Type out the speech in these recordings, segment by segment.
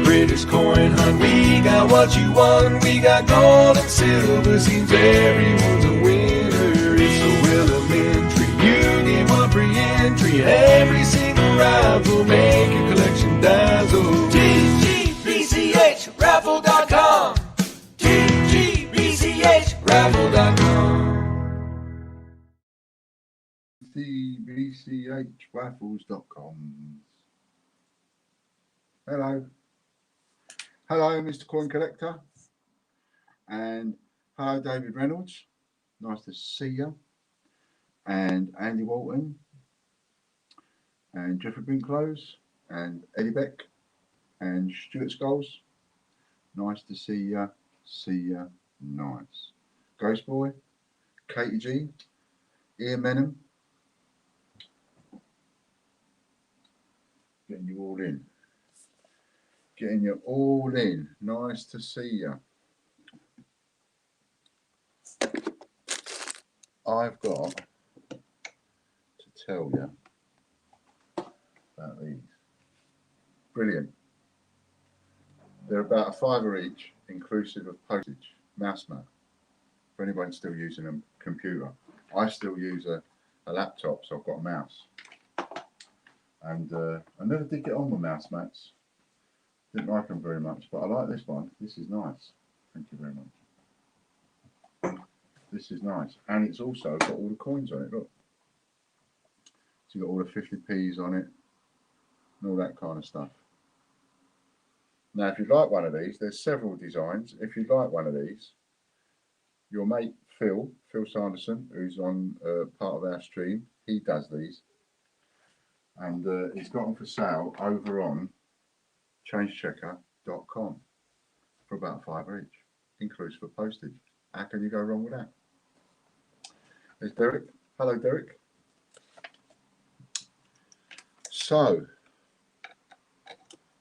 British coin hunt, we got what you want. We got gold and silver, seems everyone's a winner. It's so elementary, you get one free entry. Every single raffle make your collection dazzle. TGBCHraffle.com, TGBCHraffle.com. TBCHraffles.com. Hello. Hello, Mr. Coin Collector. And hello, David Reynolds. Nice to see you. And Andy Walton. And Jeffrey Brinklows. And Eddie Beck. And Stuart Scholes. Nice to see you. See you. Nice. Ghost Boy. Katie G. Ian Menham. Getting you all in. Getting you all in. Nice to see you. I've got to tell you about these. Brilliant. They're about $5 each, inclusive of postage. Mouse mat. For anyone still using a computer. I still use a laptop, so I've got a mouse. And I never did get on with mouse mats. Didn't like them very much, but I like this one. This is nice. Thank you very much. This is nice. And it's also got all the coins on it, look. So you've got all the 50p's on it and all that kind of stuff. Now, if you'd like one of these, there's several designs. If you'd like one of these, your mate Phil Sanderson, who's on part of our stream, he does these. And he's got them for sale over on changechecker.com for about $5 each, inclusive of postage. How can you go wrong with that? There's Derek. Hello, Derek. So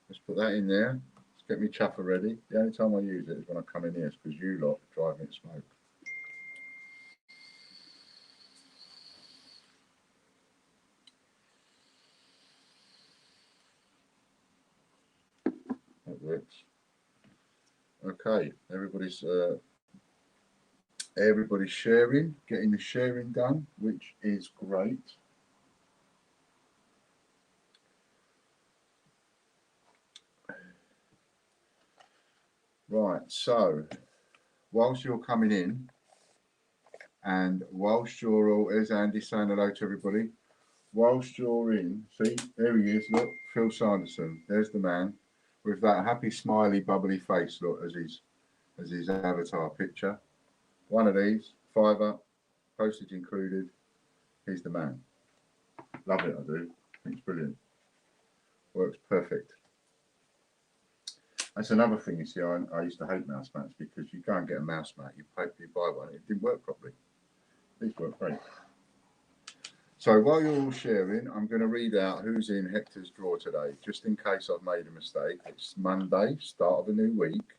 let's put that in there. Let's get me chuffer ready. The only time I use it is when I come in here, because you lot drive me to smoke. That works. Okay, everybody's sharing, getting the sharing done, which is great. Right, so whilst you're coming in, and whilst you're all, there's Andy saying hello to everybody. Whilst you're in, see, there he is, look, Phil Sanderson, there's the man with that happy, smiley, bubbly face, look, as his avatar picture. One of these, $5, postage included. He's the man. Love it, I do. I think it's brilliant. Works perfect. That's another thing, you see, I used to hate mouse mats, because you go and get a mouse mat, you buy one, it didn't work properly. These work great. So while you're all sharing, I'm going to read out who's in Hector's draw today, just in case I've made a mistake. It's Monday, start of a new week.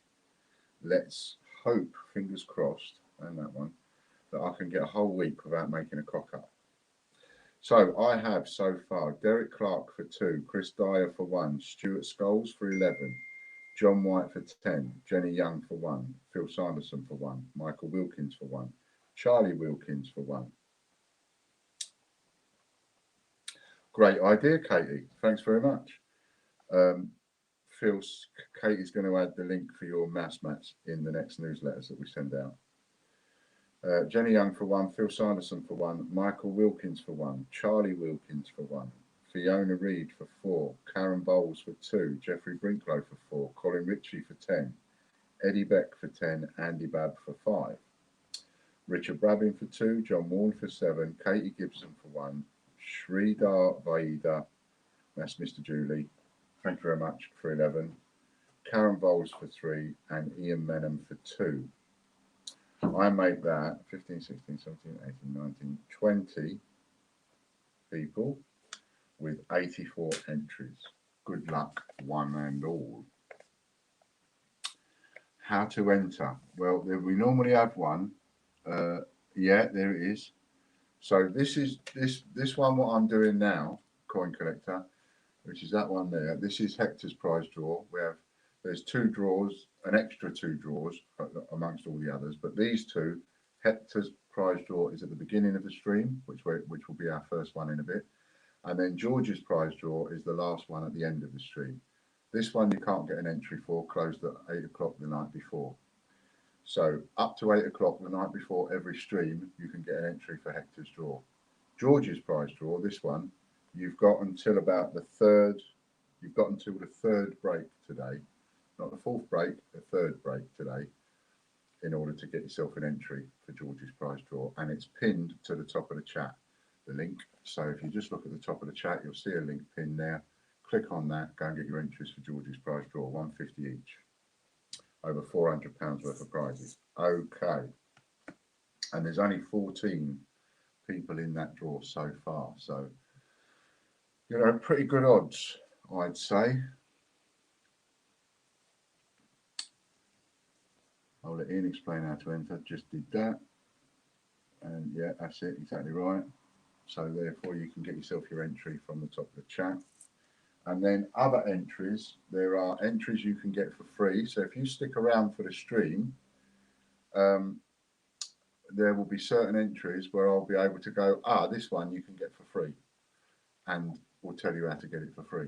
Let's hope, fingers crossed, and that one, that I can get a whole week without making a cock up. So I have so far Derek Clark for 2, Chris Dyer for 1, Stuart Scholes for 11, John White for 10, Jenny Young for 1, Phil Sanderson for 1, Michael Wilkins for 1, Charlie Wilkins for 1. Great idea, Katie. Thanks very much. Katie's going to add the link for your mouse mats in the next newsletters that we send out. Jenny Young for 1, Phil Sanderson for 1, Michael Wilkins for 1, Charlie Wilkins for 1, Fiona Reed for 4, Karen Bowles for 2, Jeffrey Brinklow for 4, Colin Ritchie for 10, Eddie Beck for 10, Andy Babb for 5, Richard Brabbin for 2, John Warren for 7, Katie Gibson for 1, Sridhar Vaida, that's Mr. Julie, thank you very much, for 11, Karen Bowles for 3, and Ian Menham for 2. I make that 15, 16, 17, 18, 19, 20 people with 84 entries. Good luck, one and all. How to enter? Well, we normally have one Yeah, there it is. So this is this one. What I'm doing now, coin collector, which is that one there. This is Hector's prize draw. There's two draws, an extra two draws amongst all the others, but these two, Hector's prize draw is at the beginning of the stream, which will be our first one in a bit, and then George's prize draw is the last one at the end of the stream. This one you can't get an entry for, closed at 8 o'clock the night before. So up to 8 o'clock the night before every stream, you can get an entry for Hector's draw. George's prize draw, this one, you've got until about the third. You've got until the third break today, not the fourth break, the third break today, in order to get yourself an entry for George's prize draw. And it's pinned to the top of the chat, the link. So if you just look at the top of the chat, you'll see a link pinned there. Click on that, go and get your entries for George's prize draw, 150 each. Over £400 worth of prizes. Okay. And there's only 14 people in that draw so far. So, you know, pretty good odds, I'd say. I'll let Ian explain how to enter. Just did that. And yeah, that's it. Exactly right. So therefore you can get yourself your entry from the top of the chat. And then other entries, there are entries you can get for free. So if you stick around for the stream, there will be certain entries where I'll be able to go, this one you can get for free. And we'll tell you how to get it for free.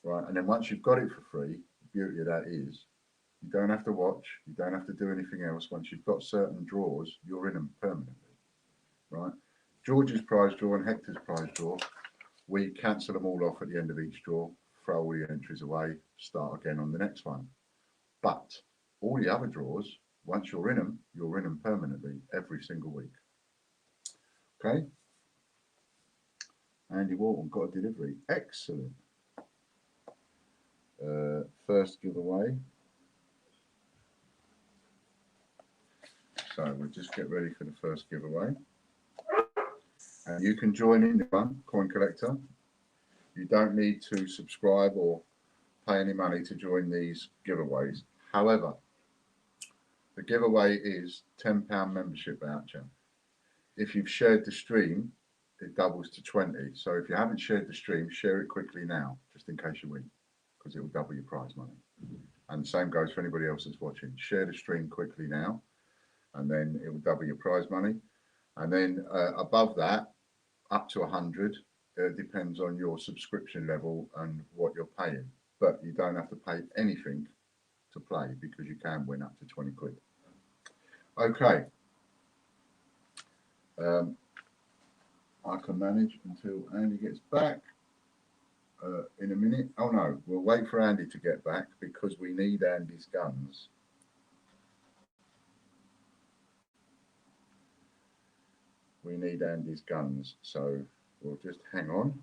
Right. And then once you've got it for free, the beauty of that is you don't have to watch, you don't have to do anything else. Once you've got certain draws, you're in them permanently. Right. George's prize draw and Hector's prize draw, we cancel them all off at the end of each draw, throw all the entries away, start again on the next one. But all the other draws, once you're in them permanently every single week. Okay. Andy Walton got a delivery. Excellent. First giveaway. So we'll just get ready for the first giveaway. And you can join in the one, Coin Collector. You don't need to subscribe or pay any money to join these giveaways. However, the giveaway is £10 membership voucher. If you've shared the stream, it doubles to 20. So if you haven't shared the stream, share it quickly now, just in case you win, because it will double your prize money. And the same goes for anybody else that's watching. Share the stream quickly now, and then it will double your prize money. And then above that, up to 100, it depends on your subscription level and what you're paying. But you don't have to pay anything to play, because you can win up to 20 quid. Okay. I can manage until Andy gets back in a minute. Oh no, we'll wait for Andy to get back because we need Andy's guns. We need Andy's guns, so we'll just hang on.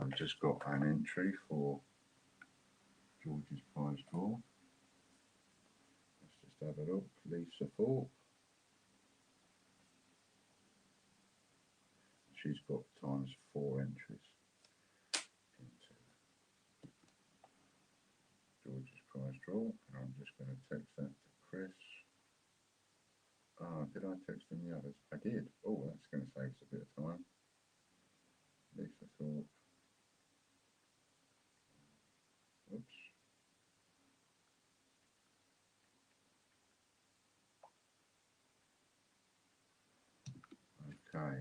I've just got an entry for George's prize draw. Let's just have a look. Lisa Thorpe. She's got ×4 entries into George's prize draw. And I'm just going to text that to Chris. Did I text him the others? I did. Oh, that's going to save us a bit of time. Lisa Thorpe. Oops. Okay.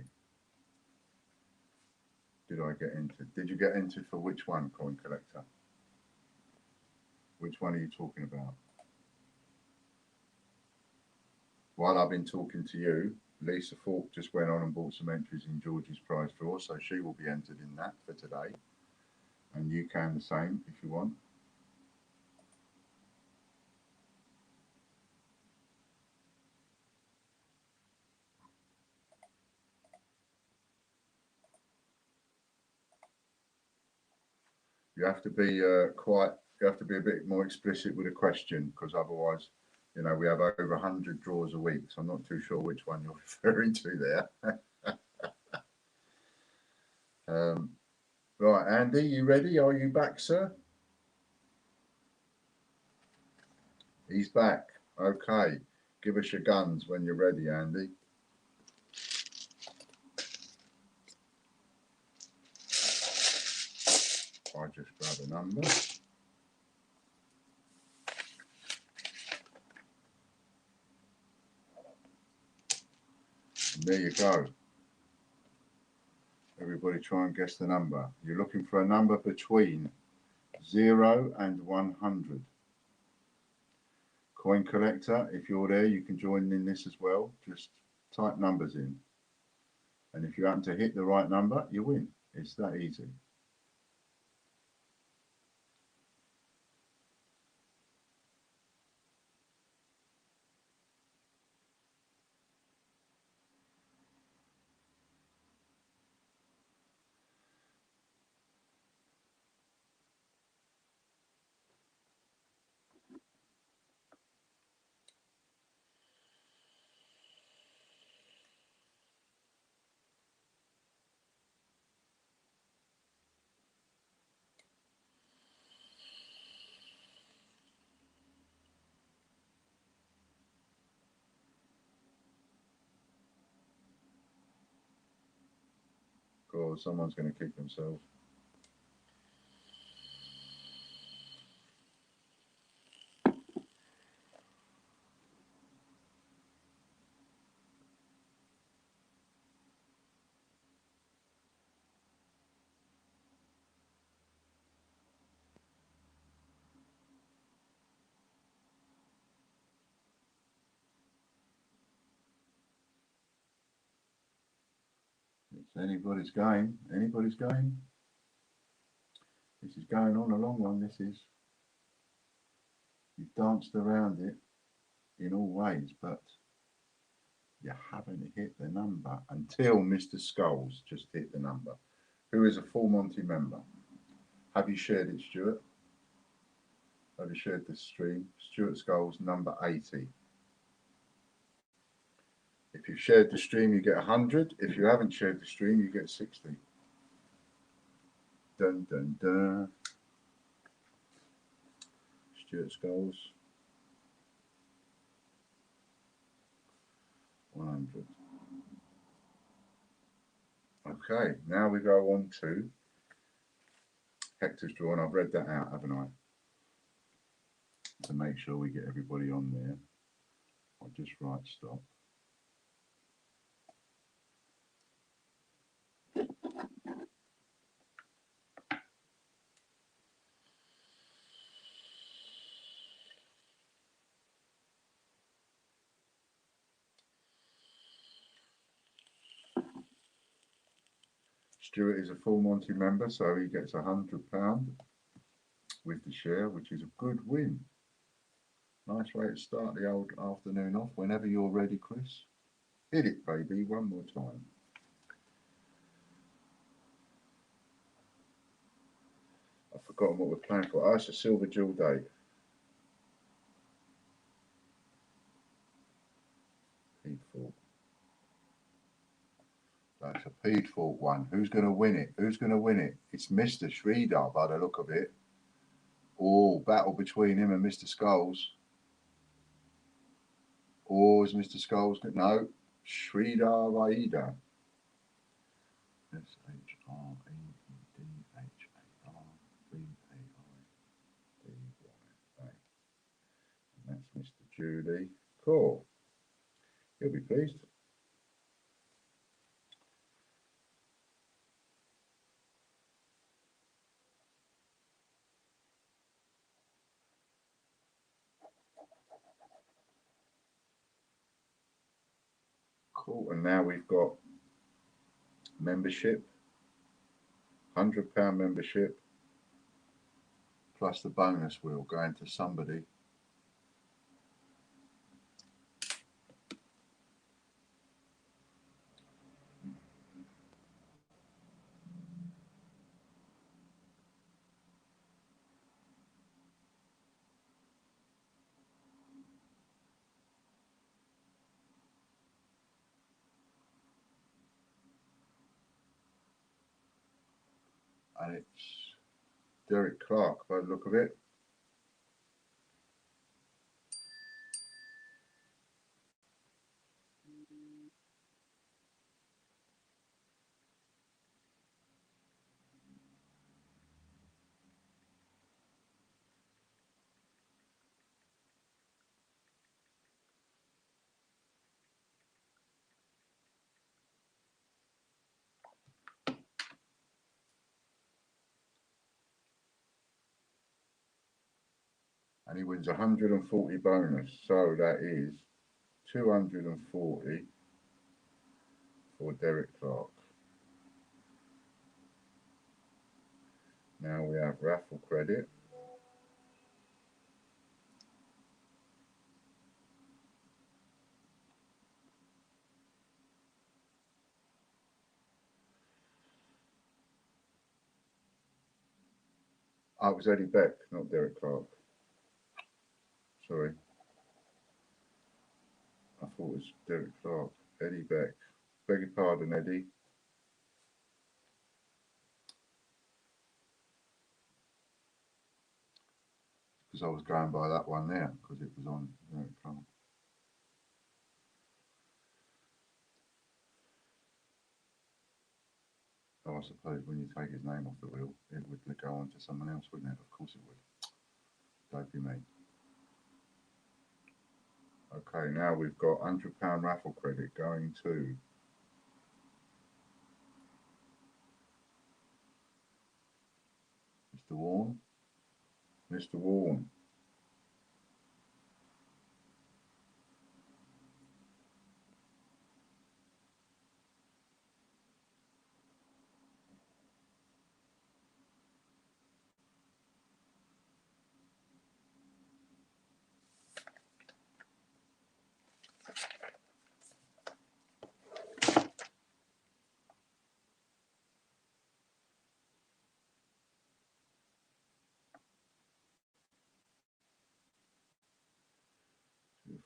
Did I get entered? Did you get entered for which one, Coin Collector? Which one are you talking about? While I've been talking to you, Lisa Thorpe just went on and bought some entries in George's prize draw, so she will be entered in that for today. And you can the same if you want. You have to be you have to be a bit more explicit with a question, because otherwise, you know, we have over 100 draws a week, so I'm not too sure which one you're referring to there. Right, Andy, you ready? Are you back, sir? He's back. Okay, give us your guns when you're ready, Andy. I just grab a number. And there you go. Everybody try and guess the number. You're looking for a number between 0 and 100. Coin collector, if you're there, you can join in this as well. Just type numbers in. And if you happen to hit the right number, you win. It's that easy. God, someone's going to kick themselves. It's anybody's game. Anybody's game. This is going on a long one. This is. You've danced around it in all ways, but you haven't hit the number until Mr. Skulls just hit the number. Who is a full Monty member? Have you shared it, Stuart? Have you shared this stream? Stuart Skulls, number 80. If you've shared the stream, you get 100. If you haven't shared the stream, you get 60. Dun, dun, dun. Stuart Skulls. 100. Okay, now we go on to Hector's drawn. I've read that out, haven't I? To make sure we get everybody on there, I'll just write stop. Stuart is a full Monty member, so he gets £100 with the share, which is a good win. Nice way to start the old afternoon off. Whenever you're ready, Chris. Hit it, baby, one more time. I've forgotten what we're playing for. Oh, it's a Silver Jewel Day. Peedfort. That's a Peedfort one. Who's going to win it? Who's going to win it? It's Mr. Sridhar by the look of it. Oh, battle between him and Mr. Skulls. Or is Mr. Skulls? No, Sridhar Vaida. S-H-R-E-D-H-A-R-V-A-I-D-Y-A. And that's Mr. Judy. Cool. He'll be pleased. Cool. And now we've got membership, £100 membership, plus the bonus wheel going to somebody. And it's Derek Clark by the look of it. He wins 140 bonus, so that is 240 for Derek Clark. Now we have raffle credit. Oh, it was Eddie Beck, not Derek Clark. Sorry. I thought it was Derek Clark. Eddie Beck. Beg your pardon, Eddie. Because I was going by that one there, because it was on Derek Clark. Oh, I suppose when you take his name off the wheel, it would go on to someone else, wouldn't it? Of course it would. Don't be me. Okay, now we've got £100 raffle credit going to Mr. Warren. Mr. Warren.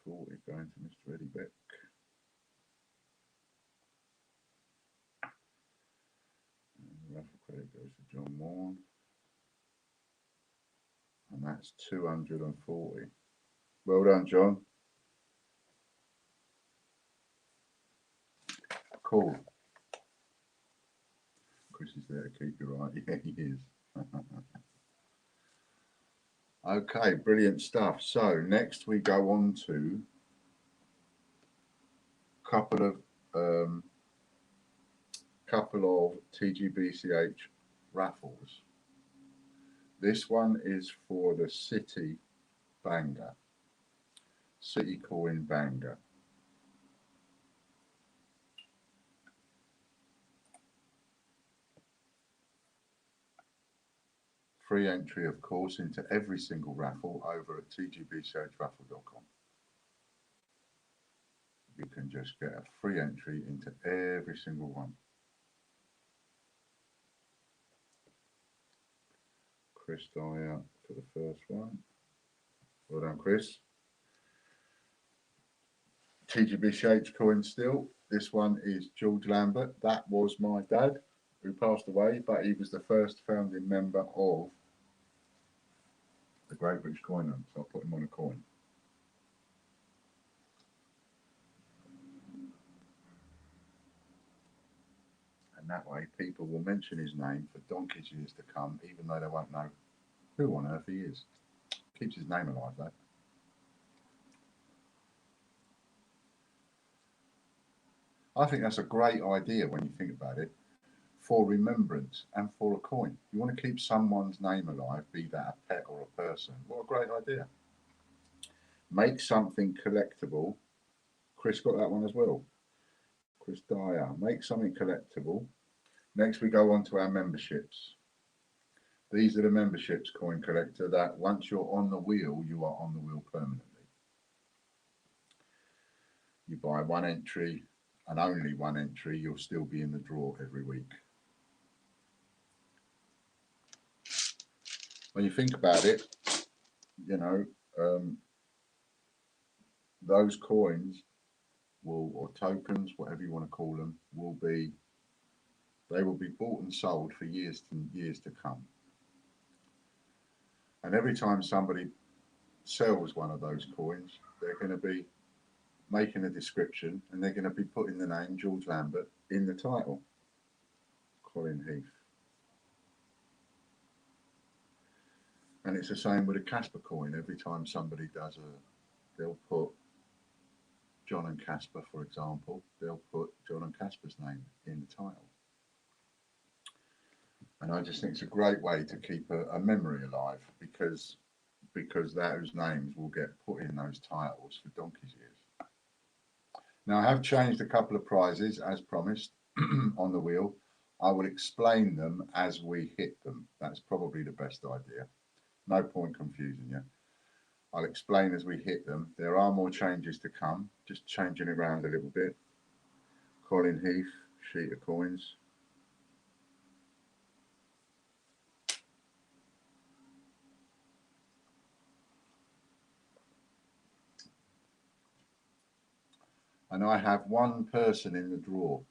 240 going to Mr. Eddie Beck. And the raffle credit goes to John Warren. And that's 240. Well done, John. Cool. Chris is there to keep you right. Yeah, he is. Okay, brilliant stuff. So next we go on to a couple of TGBCH raffles. This one is for the City Banger, City Coin Banger. Free entry, of course, into every single raffle over at tgbchraffle.com. You can just get a free entry into every single one. Chris Dyer for the first one. Well done, Chris. TGBCH coin still. This one is George Lambert. That was my dad, who passed away, but he was the first founding member of the Great British Coin Hunt, so I'll put him on a coin. And that way people will mention his name for donkey's years to come, even though they won't know who on earth he is. Keeps his name alive though. I think that's a great idea when you think about it, for remembrance and for a coin. You want to keep someone's name alive, be that a pet or a person. What a great idea. Make something collectible. Chris got that one as well. Chris Dyer. Make something collectible. Next we go on to our memberships. These are the memberships, Coin Collector, that once you're on the wheel, you are on the wheel permanently. You buy one entry and only one entry, you'll still be in the draw every week. When you think about it, you know, those coins will, or tokens, whatever you want to call them, they will be bought and sold for years to come. And every time somebody sells one of those coins, they're going to be making a description and they're going to be putting the name George Lambert in the title. Colin Heath. And it's the same with a Casper coin. Every time somebody does they'll put John and Casper, for example, they'll put John and Casper's name in the title. And I just think it's a great way to keep a memory alive, because because those names will get put in those titles for donkey's years. Now, I have changed a couple of prizes as promised on the wheel. I will explain them as we hit them. That's probably the best idea. No point confusing you. I'll explain as we hit them. There are more changes to come, just changing it around a little bit. Colin Heath, sheet of coins. And I have one person in the draw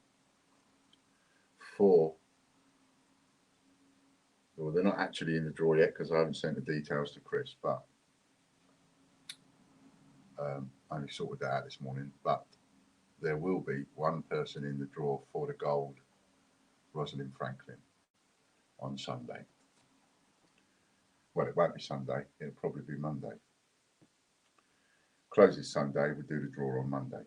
for, well, they're not actually in the draw yet because I haven't sent the details to Chris, but I only sorted that out this morning. But there will be one person in the draw for the gold Rosalind Franklin on Sunday. Well, it won't be Sunday, it'll probably be Monday. Closes Sunday, we do the draw on Monday.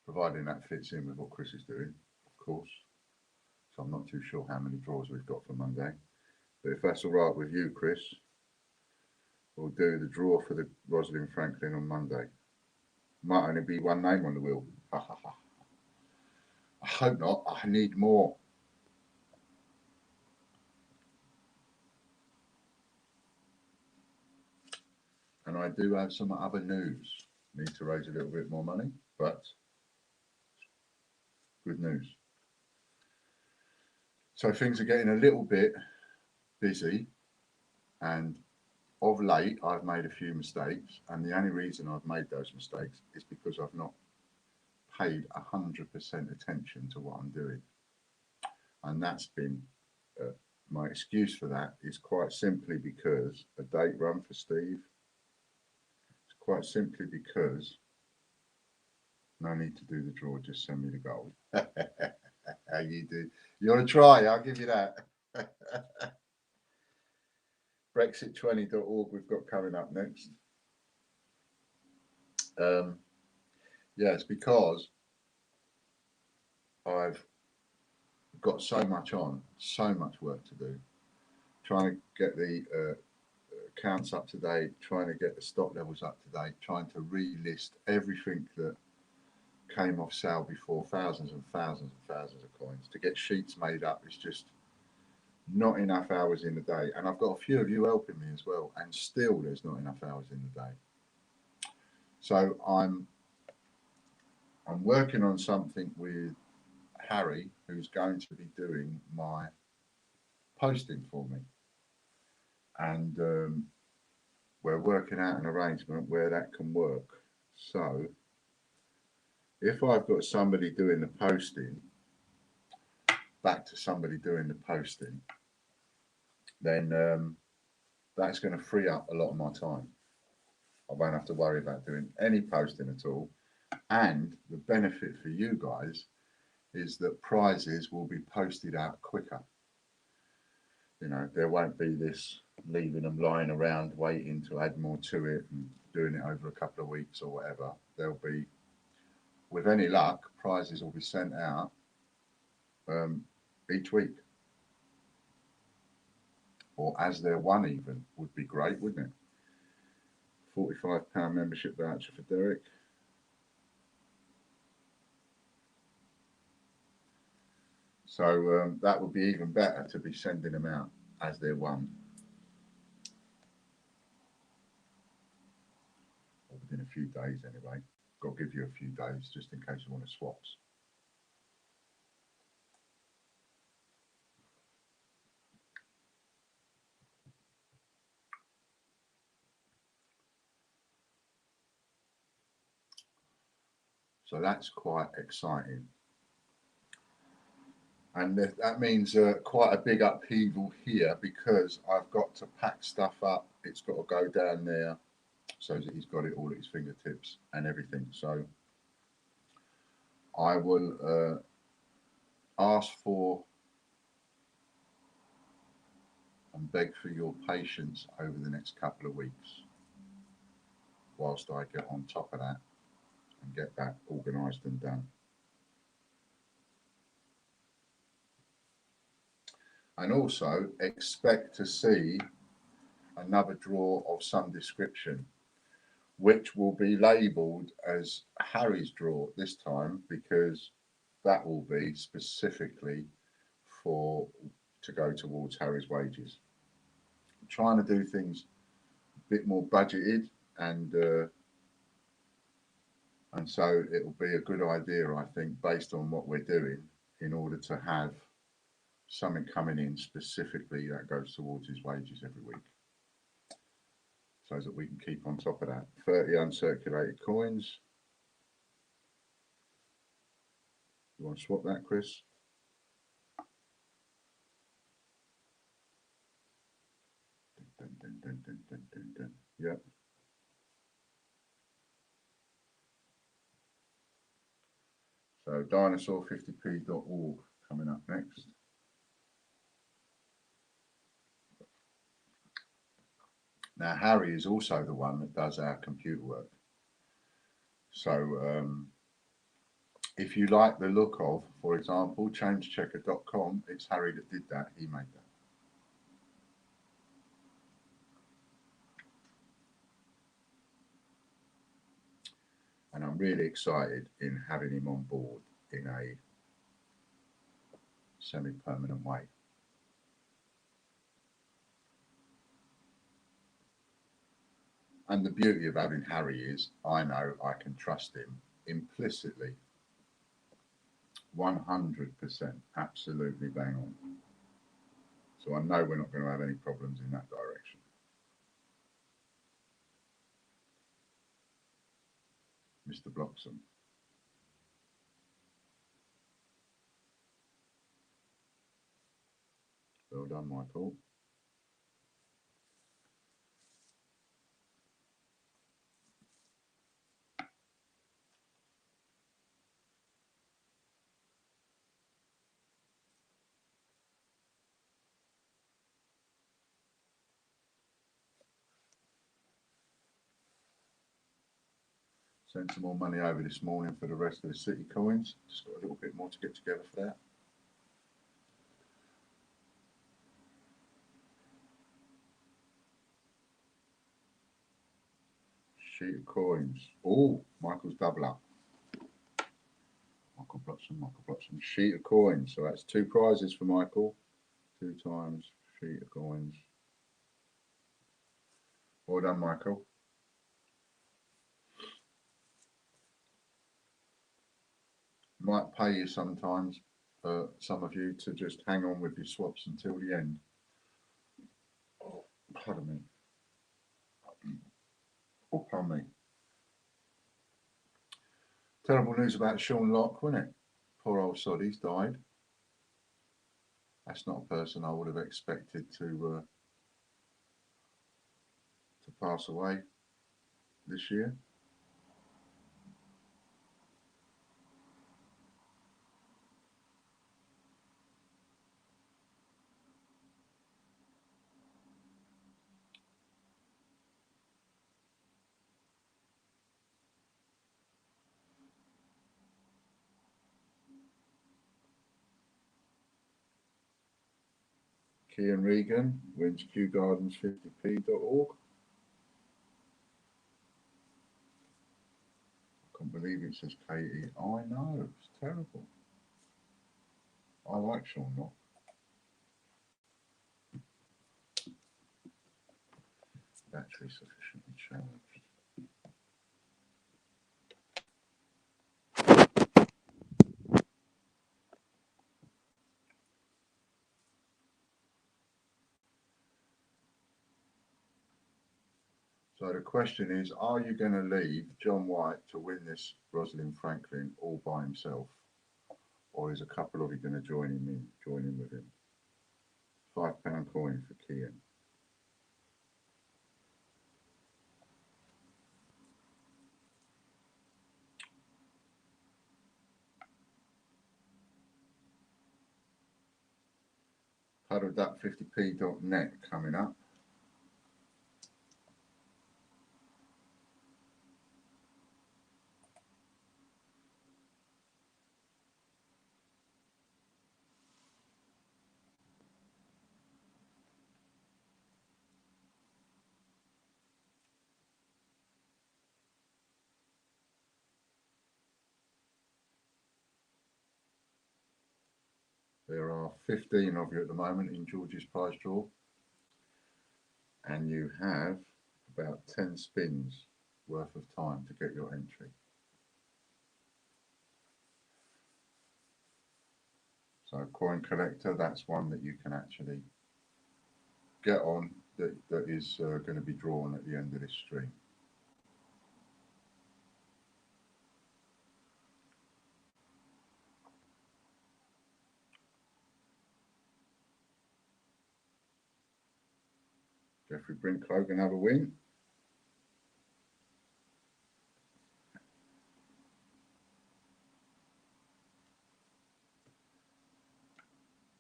Providing that fits in with what Chris is doing, of course. So I'm not too sure how many draws we've got for Monday. But if that's all right with you, Chris, we'll do the draw for the Rosalind Franklin on Monday. Might only be one name on the wheel. Ha ha ha. I hope not. I need more. And I do have some other news. Need to raise a little bit more money, but good news. So things are getting a little bit busy, and of late I've made a few mistakes, and the only reason I've made those mistakes is because I've not paid 100% attention to what I'm doing. And that's been my excuse for that is quite simply because a date run for Steve. It's quite simply because no need to do the draw, just send me the gold. How you do? You want to try? I'll give you that. Brexit20.org we've got coming up next. Yeah, it's because I've got so much on, so much work to do. Trying to get the accounts up to date, trying to get the stock levels up to date, trying to relist everything that came off sale before, thousands and thousands and thousands of coins. To get sheets made up is just not enough hours in the day. And I've got a few of you helping me as well, and still there's not enough hours in the day. So I'm working on something with Harry, who's going to be doing my posting for me. And we're working out an arrangement where that can work. So if I've got somebody doing the posting, back to somebody doing the posting, then that's going to free up a lot of my time. I won't have to worry about doing any posting at all. And the benefit for you guys is that prizes will be posted out quicker. You know, there won't be this leaving them lying around waiting to add more to it and doing it over a couple of weeks or whatever. There'll be, with any luck, prizes will be sent out each week. Or as they're won even, would be great, wouldn't it? £45 membership voucher for Derek. So that would be even better to be sending them out as they're won. Or within a few days anyway. Got to give you a few days just in case you want to swaps. So that's quite exciting. And that means quite a big upheaval here because I've got to pack stuff up. It's got to go down there so that he's got it all at his fingertips and everything. So I will ask for and beg for your patience over the next couple of weeks. whilst I get on top of that and get that organised and done. And also expect to see another draw of some description, which will be labelled as Harry's draw this time, because that will be specifically to go towards Harry's wages. I'm trying to do things a bit more budgeted, and so it'll be a good idea, I think, based on what we're doing, in order to have something coming in specifically that goes towards his wages every week, so that we can keep on top of that. 30 uncirculated coins. You want to swap that, Chris? Dun, dun, dun, dun, dun, dun, dun. Yep. So dinosaur50p.org coming up next. Now Harry is also the one that does our computer work. So if you like the look of, for example, changechecker.com, it's Harry that did that. He made that. And I'm really excited in having him on board in a semi-permanent way. And the beauty of having Harry is I know I can trust him implicitly, 100%, absolutely bang on. So I know we're not going to have any problems in that direction. Mr. Bloxham. Well done, Michael. Sent some more money over this morning for the rest of the city coins. Just got a little bit more to get together for that. Sheet of coins. Oh, Michael's double up. Michael Bloxham. Sheet of coins. So that's 2 prizes for Michael. 2 times sheet of coins. Well done, Michael. Might pay you sometimes, some of you, to just hang on with your swaps until the end. Oh, pardon me. Oh, pardon me. Terrible news about Sean Locke, wasn't it? Poor old sod, he's died. That's not a person I would have expected to pass away this year. Kian Regan wins qgardens50p.org. I can't believe it says Katie. I know, it's terrible. I like Sean Locke. Battery sufficiently charged. So the question is, are you going to leave John White to win this Rosalind Franklin all by himself? Or is a couple of you going to join in with him? £5 coin for Kian. Puddleduck50p.net coming up. are 15 of you at the moment in George's prize draw, and you have about 10 spins worth of time to get your entry. So coin collector, that's one that you can actually get on, that is going to be drawn at the end of this stream. Jeffrey Brinklow can have a win.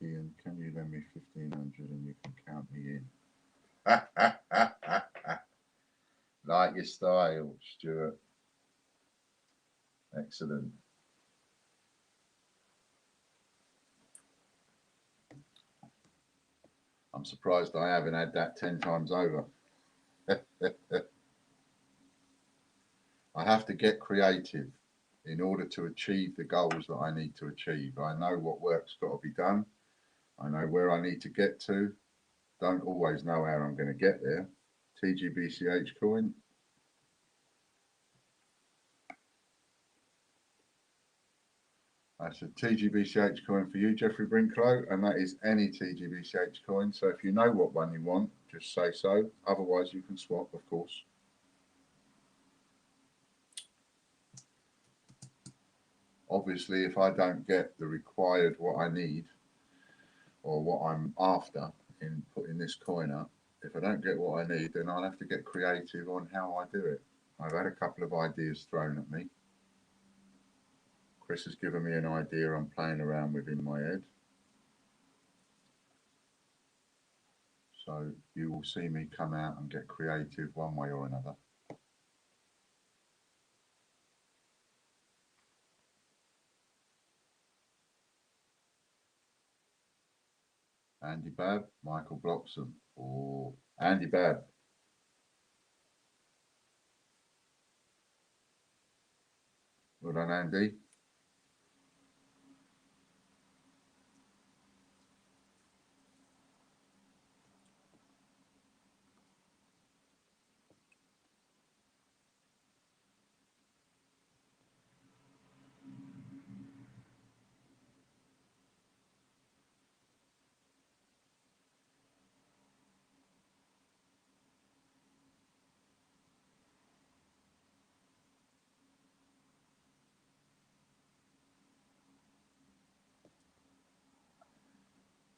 Ian, can you lend me 1,500 and you can count me in? Like your style, Stuart. Excellent. I'm surprised I haven't had that 10 times over. I have to get creative in order to achieve the goals that I need to achieve. I know what work's got to be done. I know where I need to get to. Don't always know how I'm going to get there. TGBCH coin. That's a TGBCH coin for you, Jeffrey Brinklow, and that is any TGBCH coin. So if you know what one you want, just say so. Otherwise, you can swap, of course. Obviously, if I don't get the required what I need or what I'm after in putting this coin up, if I don't get what I need, then I'll have to get creative on how I do it. I've had a couple of ideas thrown at me. Chris has given me an idea I'm playing around with in my head. So you will see me come out and get creative one way or another. Andy Babb, Michael Bloxham. Oh, Andy Babb. Well done, Andy.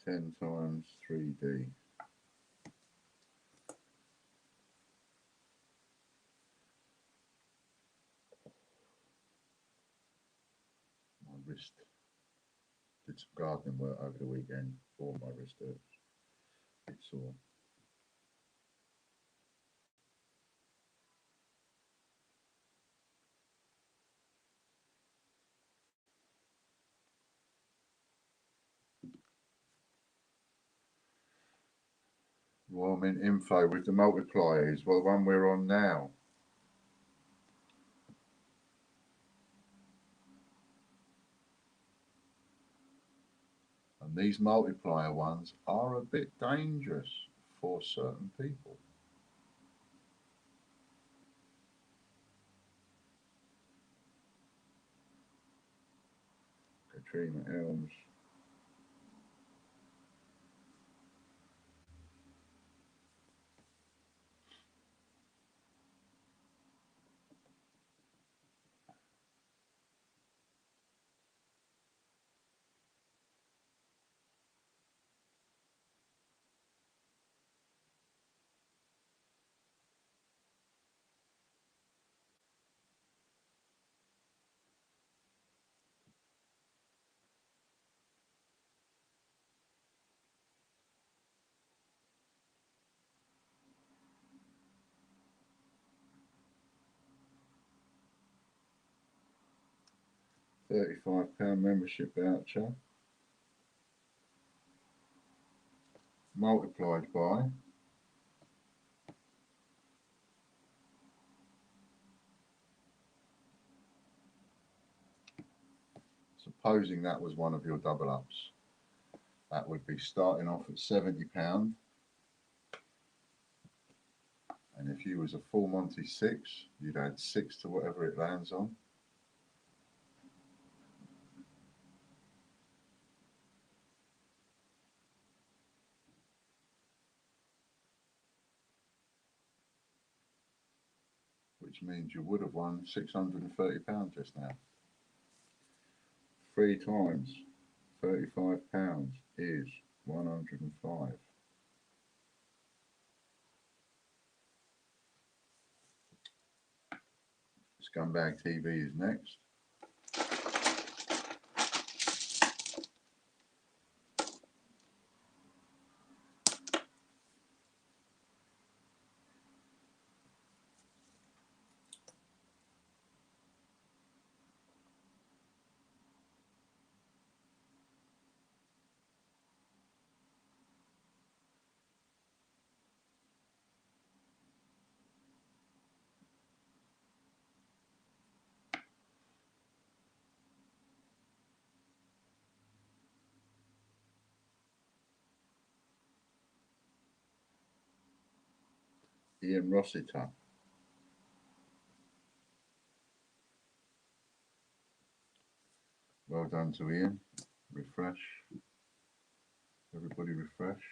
Ten times 3D. My wrist. Did some gardening work over the weekend. For my wrist hurts. It's sore. Well, I'm in info with the multipliers. Well, the one we're on now. And these multiplier ones are a bit dangerous for certain people. Katrina Elms. £35 membership voucher multiplied by supposing that was one of your double ups. That would be starting off at £70. And if you was a full Monty 6, you'd add 6 to whatever it lands on. Which means you would have won £630 just now. 3 times £35 is 105. Scumbag TV is next. Ian Rossiter. Well done to Ian. Refresh. Everybody refresh.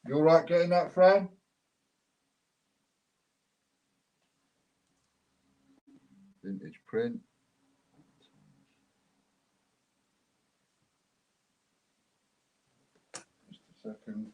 You all right getting that, Fran? Vintage print. Just a second.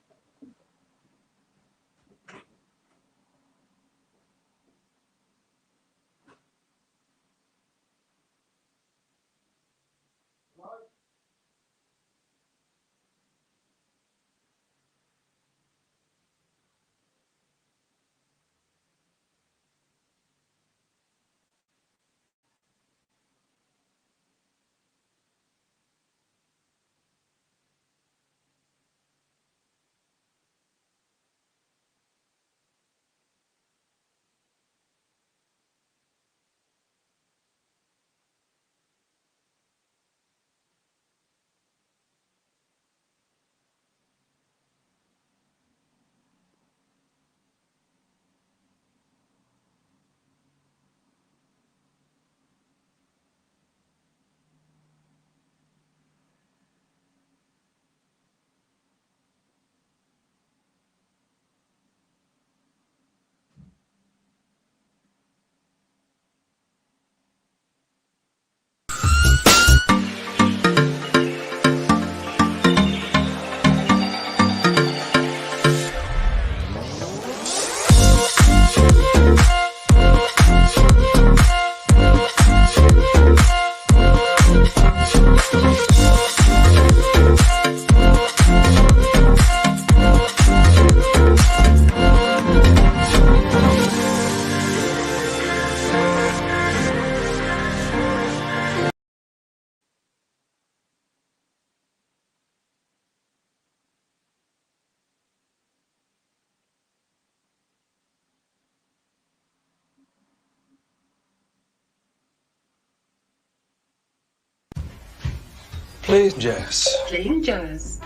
Please, Jess. Playing jazz.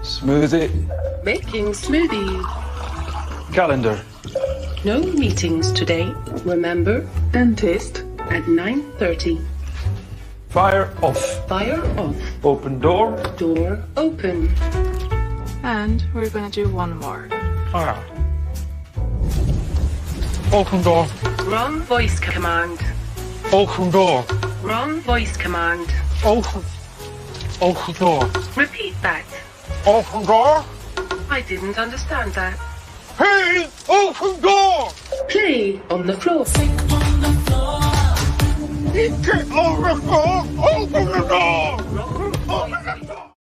Smoothie. Making smoothie. Calendar. No meetings today. Remember, dentist at 9:30. Fire off. Fire off. Open door. Door open. And we're gonna do one more. Fire. Open door. Wrong voice command. Open door. Wrong voice command. Open. Open door. Repeat that. Open door. I didn't understand that. Please, open door. Play on the floor. Get on the floor. Open the door. Wrong Open the door.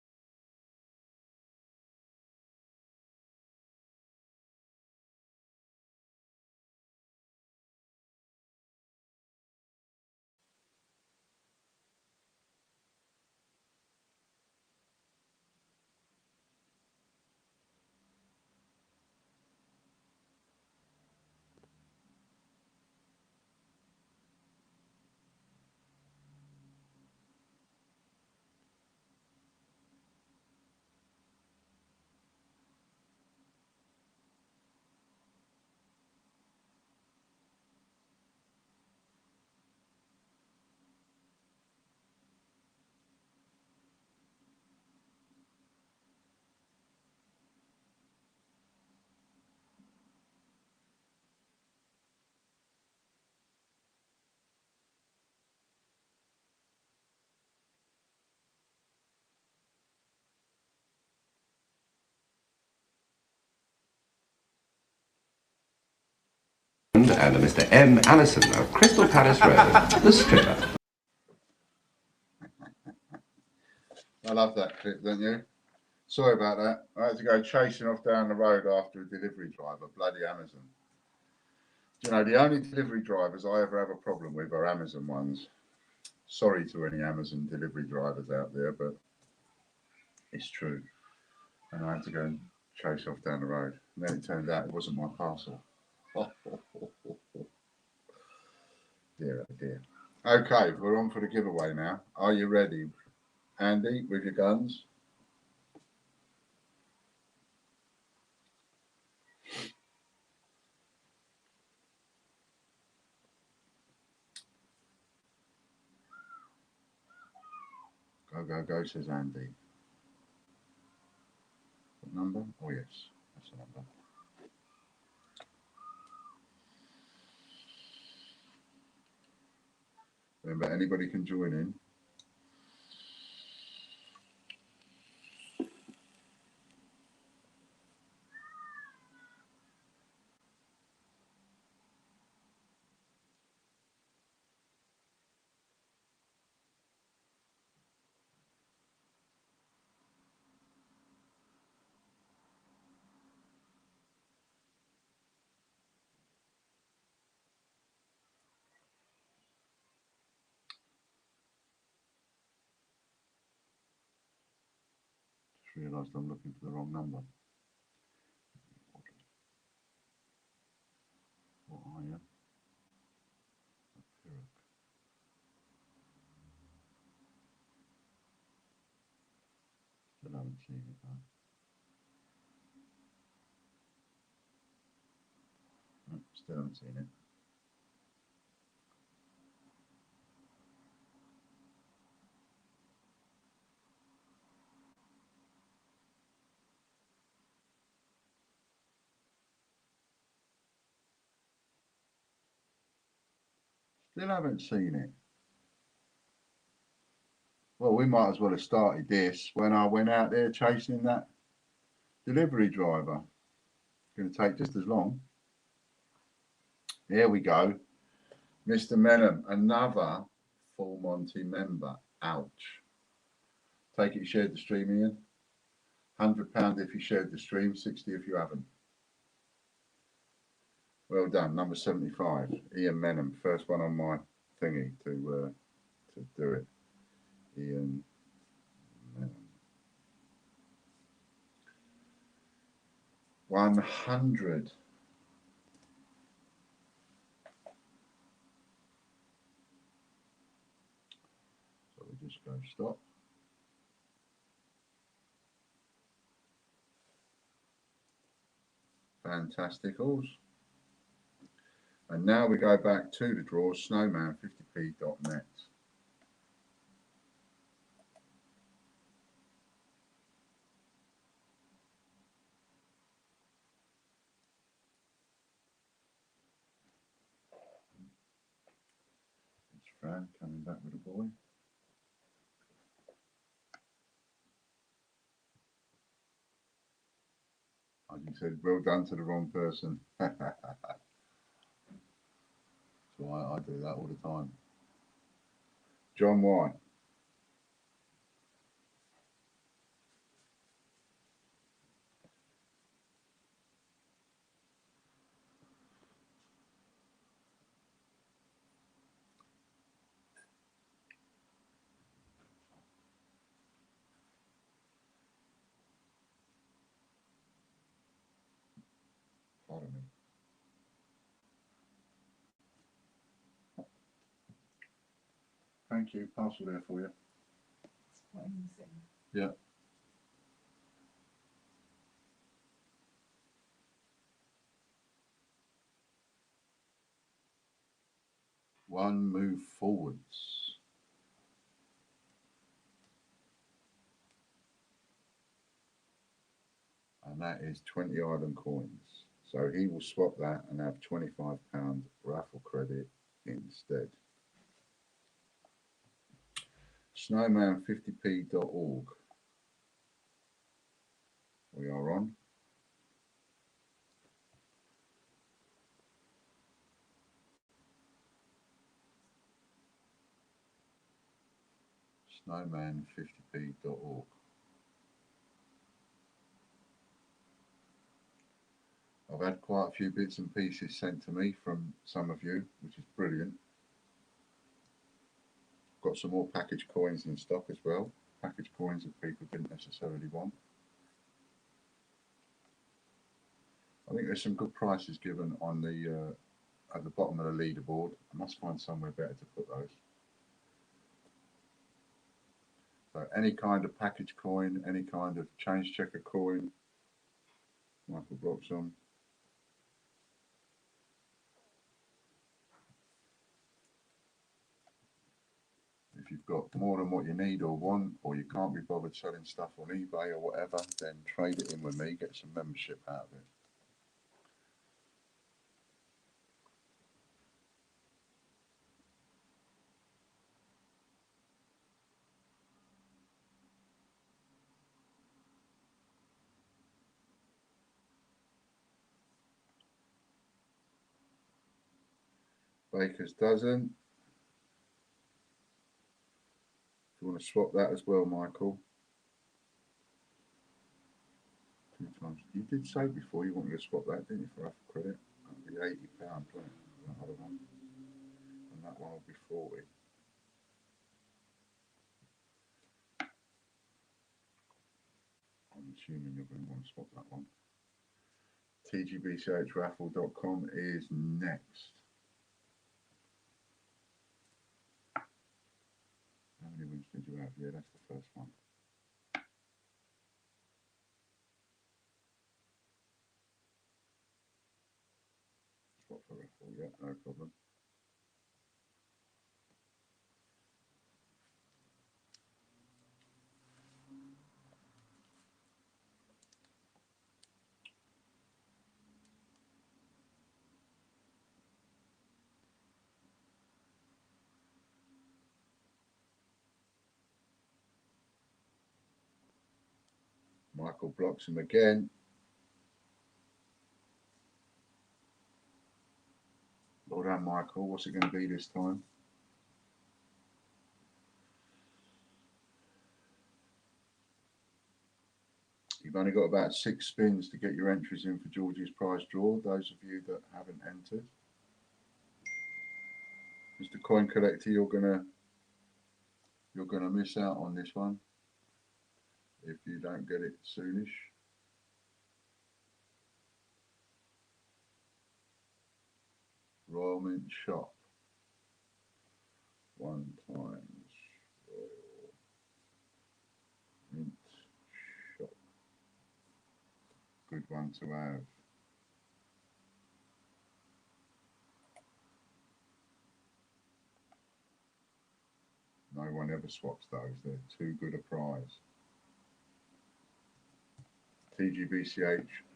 And a Mr. M. Allison of Crystal Palace Road, the stripper. I love that clip, don't you? Sorry about that. I had to go chasing off down the road after a delivery driver, bloody Amazon. You know, the only delivery drivers I ever have a problem with are Amazon ones. Sorry to any Amazon delivery drivers out there, but it's true. And I had to go and chase off down the road. And then it turned out it wasn't my parcel. Dear, oh dear. Okay, we're on for the giveaway now. Are you ready, Andy, with your guns? Go, go, go, says Andy. What number? Oh, yes, that's the number. Remember, anybody can join in. Just realised I'm looking for the wrong number. What are you? Still haven't seen it though. No, still haven't seen it. Still haven't seen it. Well, we might as well have started this when I went out there chasing that delivery driver. It's going to take just as long. Here we go. Mr. Menham, another Full Monty member. Ouch. Take it you shared the stream, Ian. £100 if you shared the stream, 60 if you haven't. Well done, number 75, Ian Menham, first one on my thingy to do it. Ian Menham. 100. So we just go stop. Fantasticals. And now we go back to the draws, snowman50p.net. It's Fran coming back with a boy. As you said, well done to the wrong person. That's why I do that all the time. John White. Pardon me. Thank you. Parcel there for you. Yeah. One move forwards. And that is 20 island coins. So he will swap that and have £25 raffle credit instead. Snowman50p.org. We are on. snowman50p.org. I've had quite a few bits and pieces sent to me from some of you, which is brilliant. Got some more package coins in stock as well. Package coins that people didn't necessarily want. I think there's some good prices given on the at the bottom of the leaderboard. I must find somewhere better to put those. So any kind of package coin, any kind of change checker coin, Michael Block's on. If you've got more than what you need or want, or you can't be bothered selling stuff on eBay or whatever, then trade it in with me, get some membership out of it. Baker's dozen. If you want to swap that as well, Michael. 2 times. You did say before you wanted to swap that, didn't you, for Alpha Credit? That'll be £80, please. That other one. And that one will be 40. I'm assuming you're going to want to swap that one. tgbchraffle.com is next. How many wins did you have? Yeah, that's the first one. Swap for raffle, yeah, no problem. Michael blocks him again. Well done, Michael. What's it going to be this time? You've only got about 6 spins to get your entries in for Georgie's prize draw. Those of you that haven't entered. Mr. Coin Collector, you're gonna miss out on this one if you don't get it soonish. Royal Mint Shop. 1 times Royal Mint Shop. Good one to have. No one ever swaps those. They're too good a prize. tgbch.tv.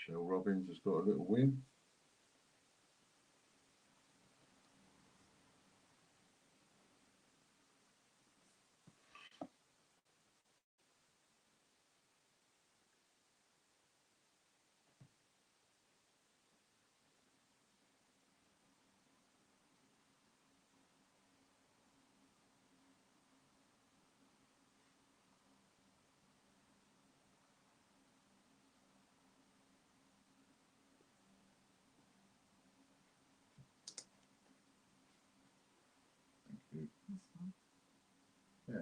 Shell Robbins has got a little win. Yeah,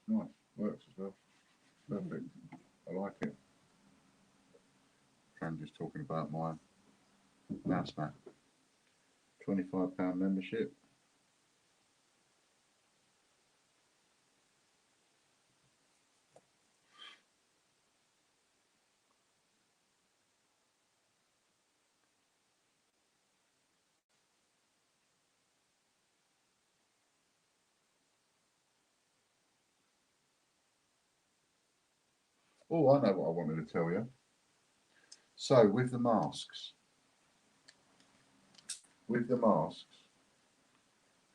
nice, works as well. Perfect. I like it. I'm just talking about my mouse mat. £25 membership. Oh, I know what I wanted to tell you. So with the masks,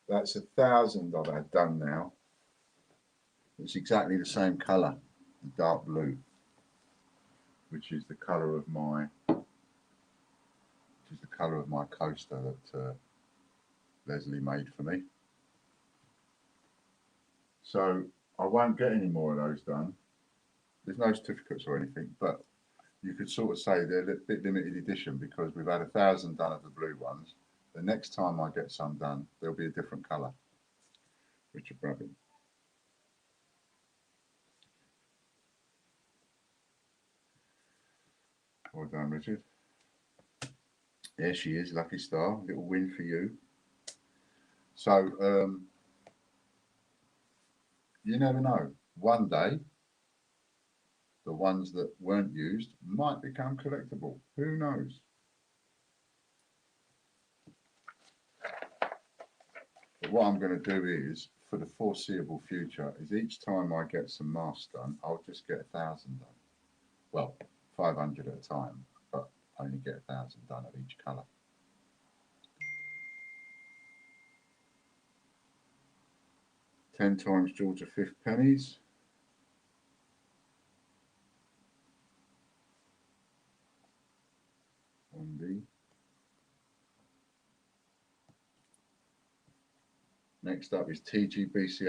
that's 1,000 I've had done now. It's exactly the same colour, the dark blue, which is the colour of my coaster that Leslie made for me. So I won't get any more of those done. There's no certificates or anything, but you could sort of say they're a bit limited edition because we've had 1,000 done of the blue ones. The next time I get some done, there'll be a different colour. Richard Brabbin. Well done, Richard. There she is, lucky star. Little win for you. So, you never know. One day, the ones that weren't used might become collectible. Who knows? But what I'm going to do is, for the foreseeable future, is each time I get some masks done, I'll just get 1,000 done. Well, 500 at a time, but only get 1,000 done of each colour. Ten times Georgia fifth pennies. On the next up is tgbch.news.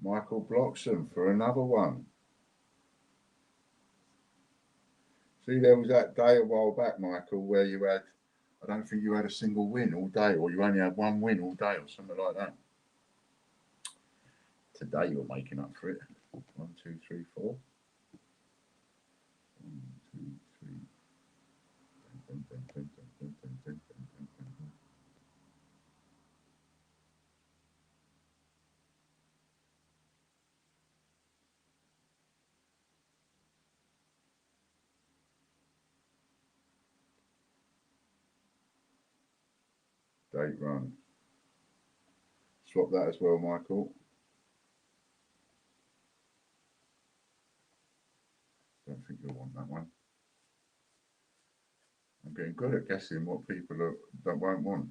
Michael Bloxham for another one. See, there was that day a while back, Michael, where you had, I don't think you had a single win all day, or you only had one win all day, or something like that. Today you're making up for it. 1, 2, 3, 4. 1, 2, 3. Dun, dun, dun, dun, dun, dun, dun, dun, dun, dun, dun. Date run. Swap that as well, Michael. Don't think you'll want that one. I'm getting good at guessing what people won't want.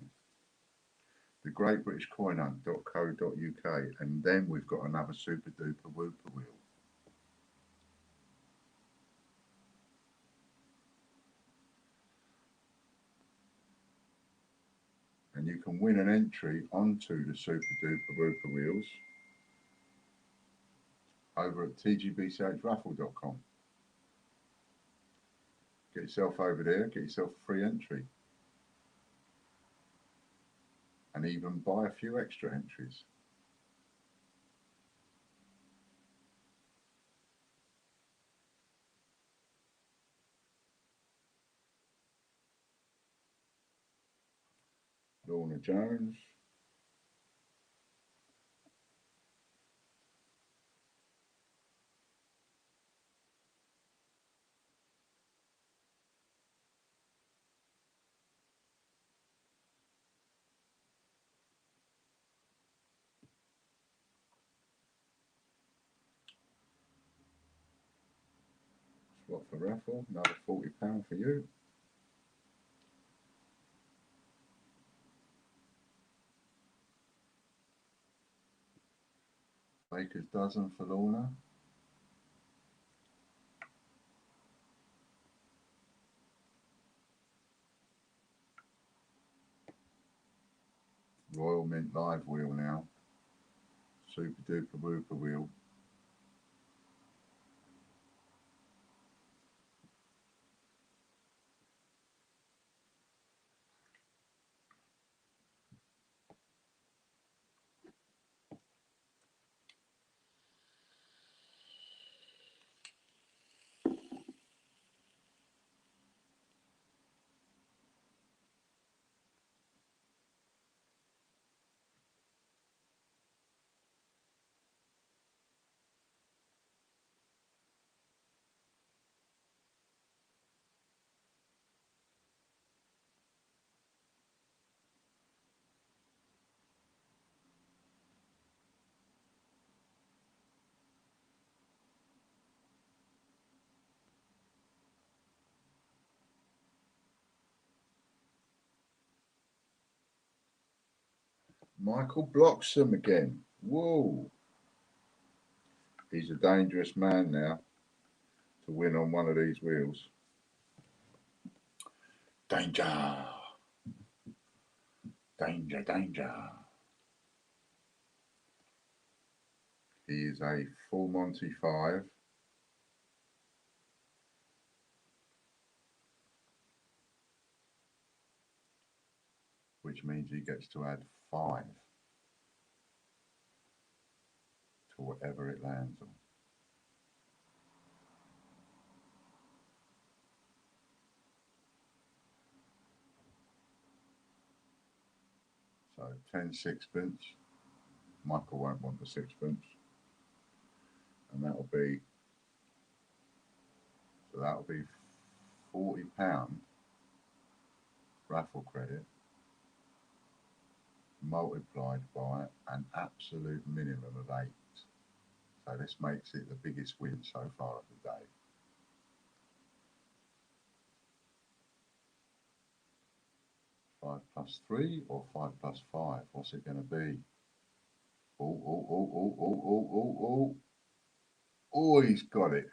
The Great British Coin Hunt.co.uk, and then we've got another super duper whooper wheel. And you can win an entry onto the super duper whooper wheels over at tgbchraffle.com. Get yourself over there, get yourself a free entry, and even buy a few extra entries. Lorna Jones. Swap for raffle, another £40 for you. Baker's dozen for Lorna. Royal Mint live wheel now. Super duper whooper wheel. Michael Bloxham again. Whoa. He's a dangerous man now to win on one of these wheels. Danger. Danger, danger. He is a full Monty 5. Which means he gets to add 5 to whatever it lands on. So 10 sixpence. Michael won't want the sixpence. And that'll be, so that'll be £40 raffle credit multiplied by an absolute minimum of 8. So this makes it the biggest win so far of the day. Five plus 3 or 5 plus 5? What's it going to be? Oh, he's got it.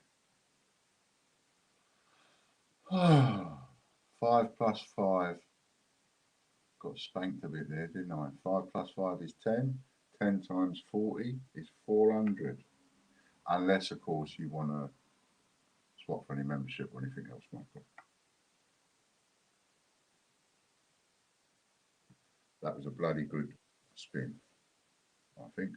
5 plus 5. Got spanked a bit there, didn't I? 5 plus 5 is 10. 10 times 40 is 400. Unless, of course, you want to swap for any membership or anything else, Michael. That was a bloody good spin, I think.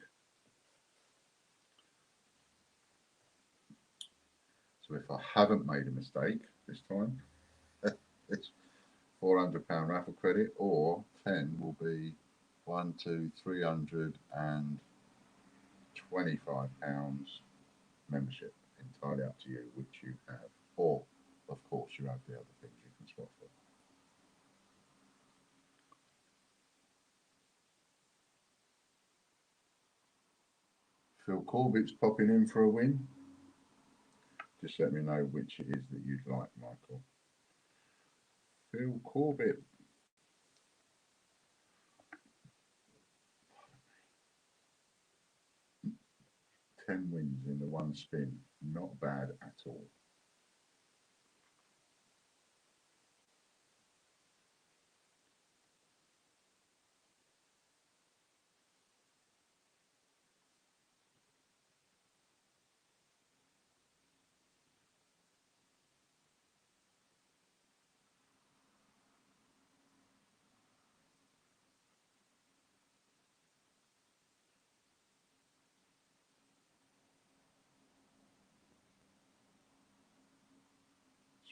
So if I haven't made a mistake this time, it's £400 raffle credit, or 10 will be 1, 2, £325 membership. Entirely up to you which you have, or of course you have the other things you can swap for. Phil Corbett's popping in for a win. Just let me know which it is that you'd like, Michael. Phil Corbett. Ten wins in the one spin. Not bad at all.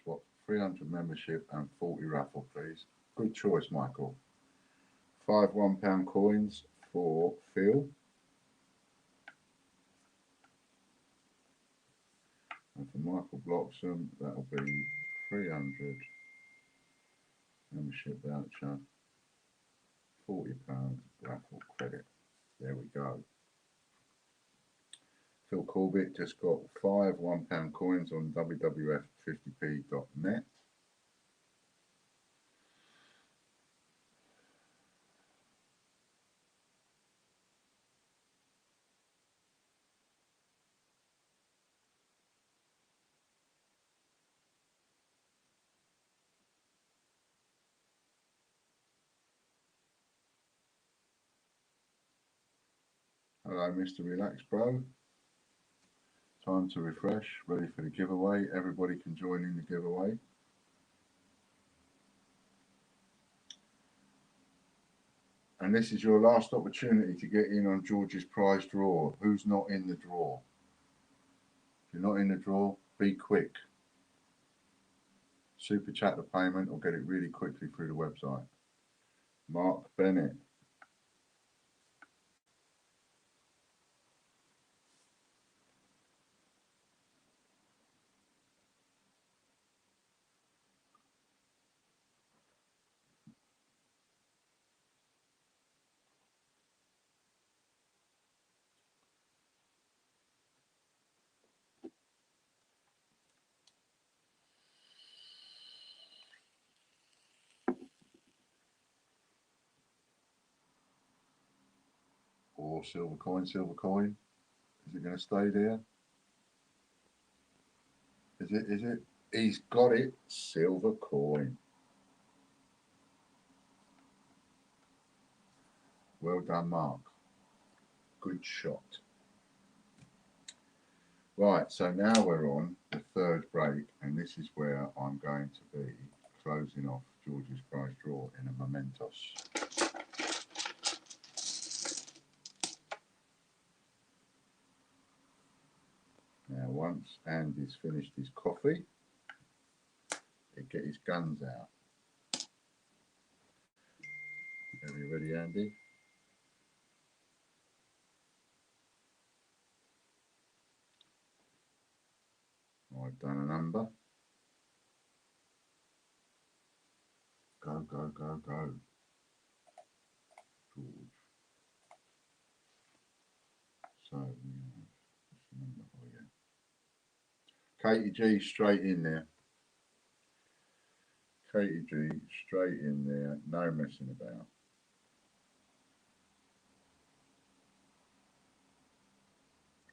Swap 300 membership and 40 raffle, please. Good choice, Michael. 5 £1 coins for Phil. And for Michael Bloxham, that'll be 300 membership voucher, £40 raffle credit. There we go. Phil Corbett just got 5 £1 coins on WWF50p.net. Hello, Mr. Relax Bro. Time to refresh, ready for the giveaway. Everybody can join in the giveaway. And this is your last opportunity to get in on George's prize draw. Who's not in the draw? If you're not in the draw, be quick. Super chat the payment or get it really quickly through the website. Mark Bennett. silver coin, silver coin. Is it going to stay there? Is it? He's got it. Silver coin. Well done, Mark. Good shot. Right, so now we're on the third break, and this is where I'm going to be closing off George's prize draw in a Mementos. Now, once Andy's finished his coffee, he'll get his guns out. Are you ready, Andy? I've done a number. Go, go, go, go. George. So, what's the number? Oh, yeah. Katie G straight in there. Katie G straight in there. No messing about.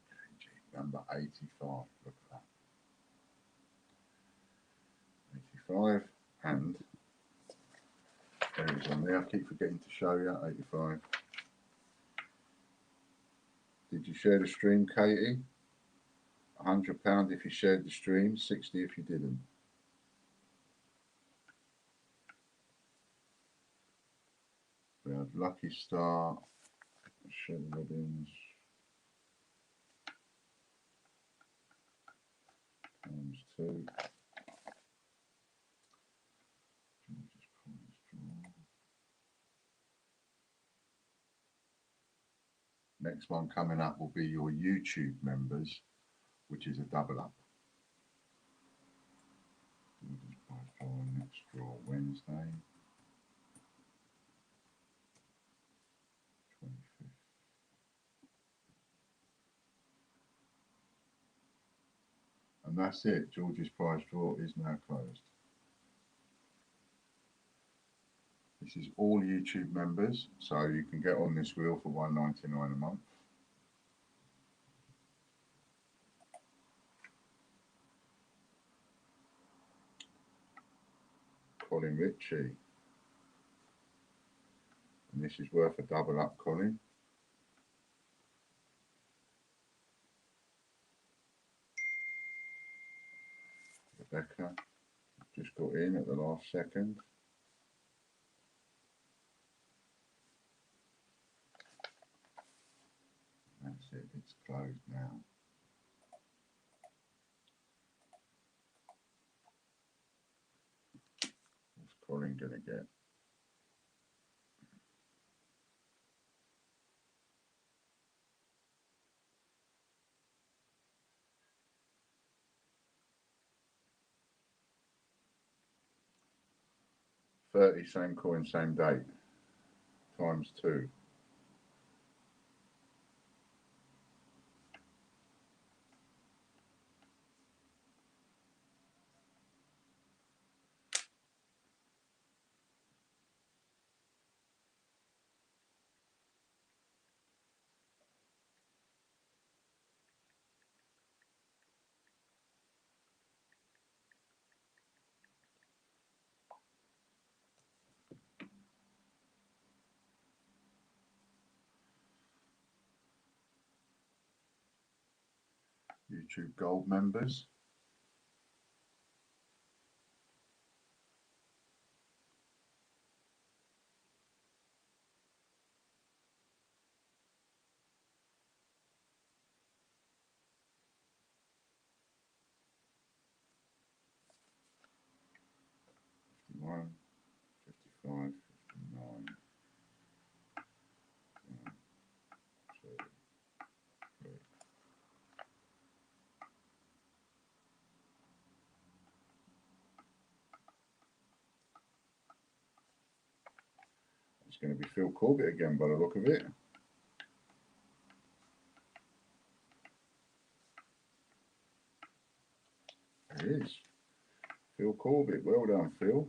Katie G, number 85. Look at that. 85. And there it is on there. I keep forgetting to show you. 85. Did you share the stream, Katie? £100 if you shared the stream, 60 if you didn't. We have Lucky Star, Shell Robbins, times 2. George's prize draw. Next one coming up will be your YouTube members, which is a double up. George's prize draw, next draw Wednesday, 25th. And that's it. George's prize draw is now closed. This is all YouTube members, so you can get on this wheel for $1.99 a month. Colin Ritchie. And this is worth a double up, Colin. Rebecca just got in at the last second. That's it, it's closed now. What's Colin going to get? $30, same coin, same date, times 2. YouTube Gold members. $51, $55, $59. 1, 2, 3. It's going to be Phil Corbett again by the look of it. It is. Phil Corbett, well done, Phil.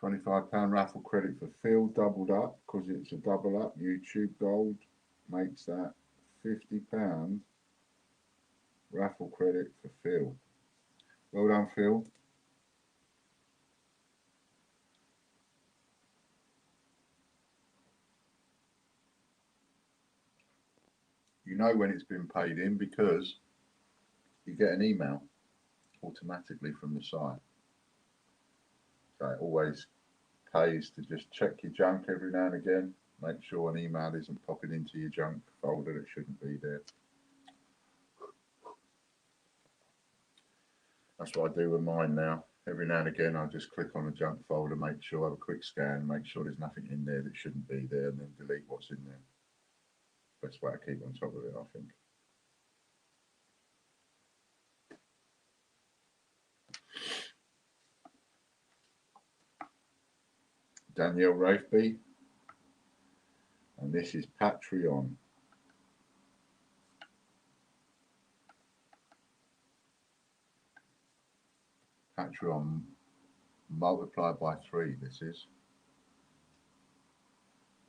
£25 raffle credit for Phil, doubled up because it's a double up. YouTube Gold makes that £50 raffle credit for Phil. Well done, Phil. You know when it's been paid in because you get an email automatically from the site. So it always pays to just check your junk every now and again. Make sure an email isn't popping into your junk folder that shouldn't be there. That's what I do with mine now. Every now and again, I just click on a junk folder, make sure I have a quick scan, make sure there's nothing in there that shouldn't be there, and then delete what's in there. Best way to keep on top of it, I think. Danielle Rafeby, and this is Patreon. Patreon multiplied by 3, this is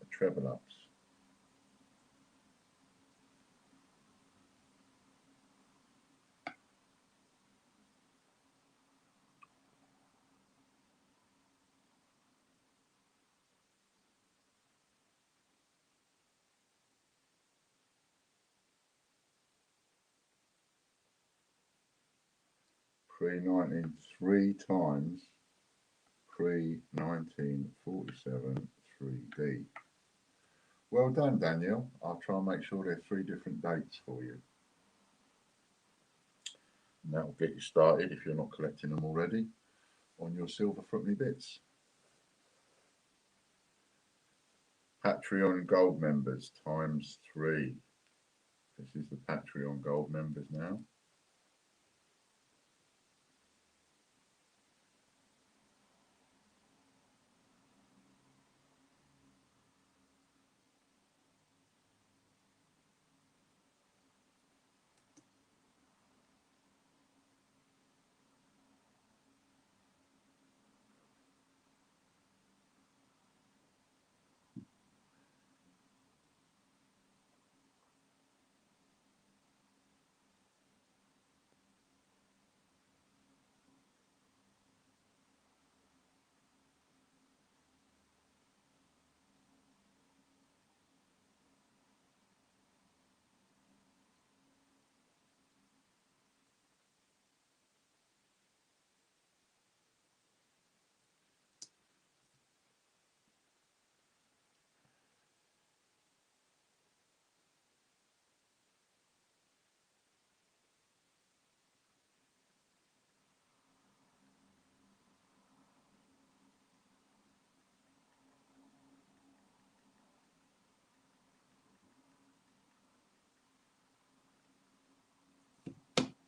a treble ups. Pre-19, 3 times, pre-1947, 3D. Well done, Danielle. I'll try and make sure there are 3 different dates for you. And that will get you started, if you're not collecting them already, on your silver Fruitly bits. Patreon Gold members times 3. This is the Patreon Gold members now.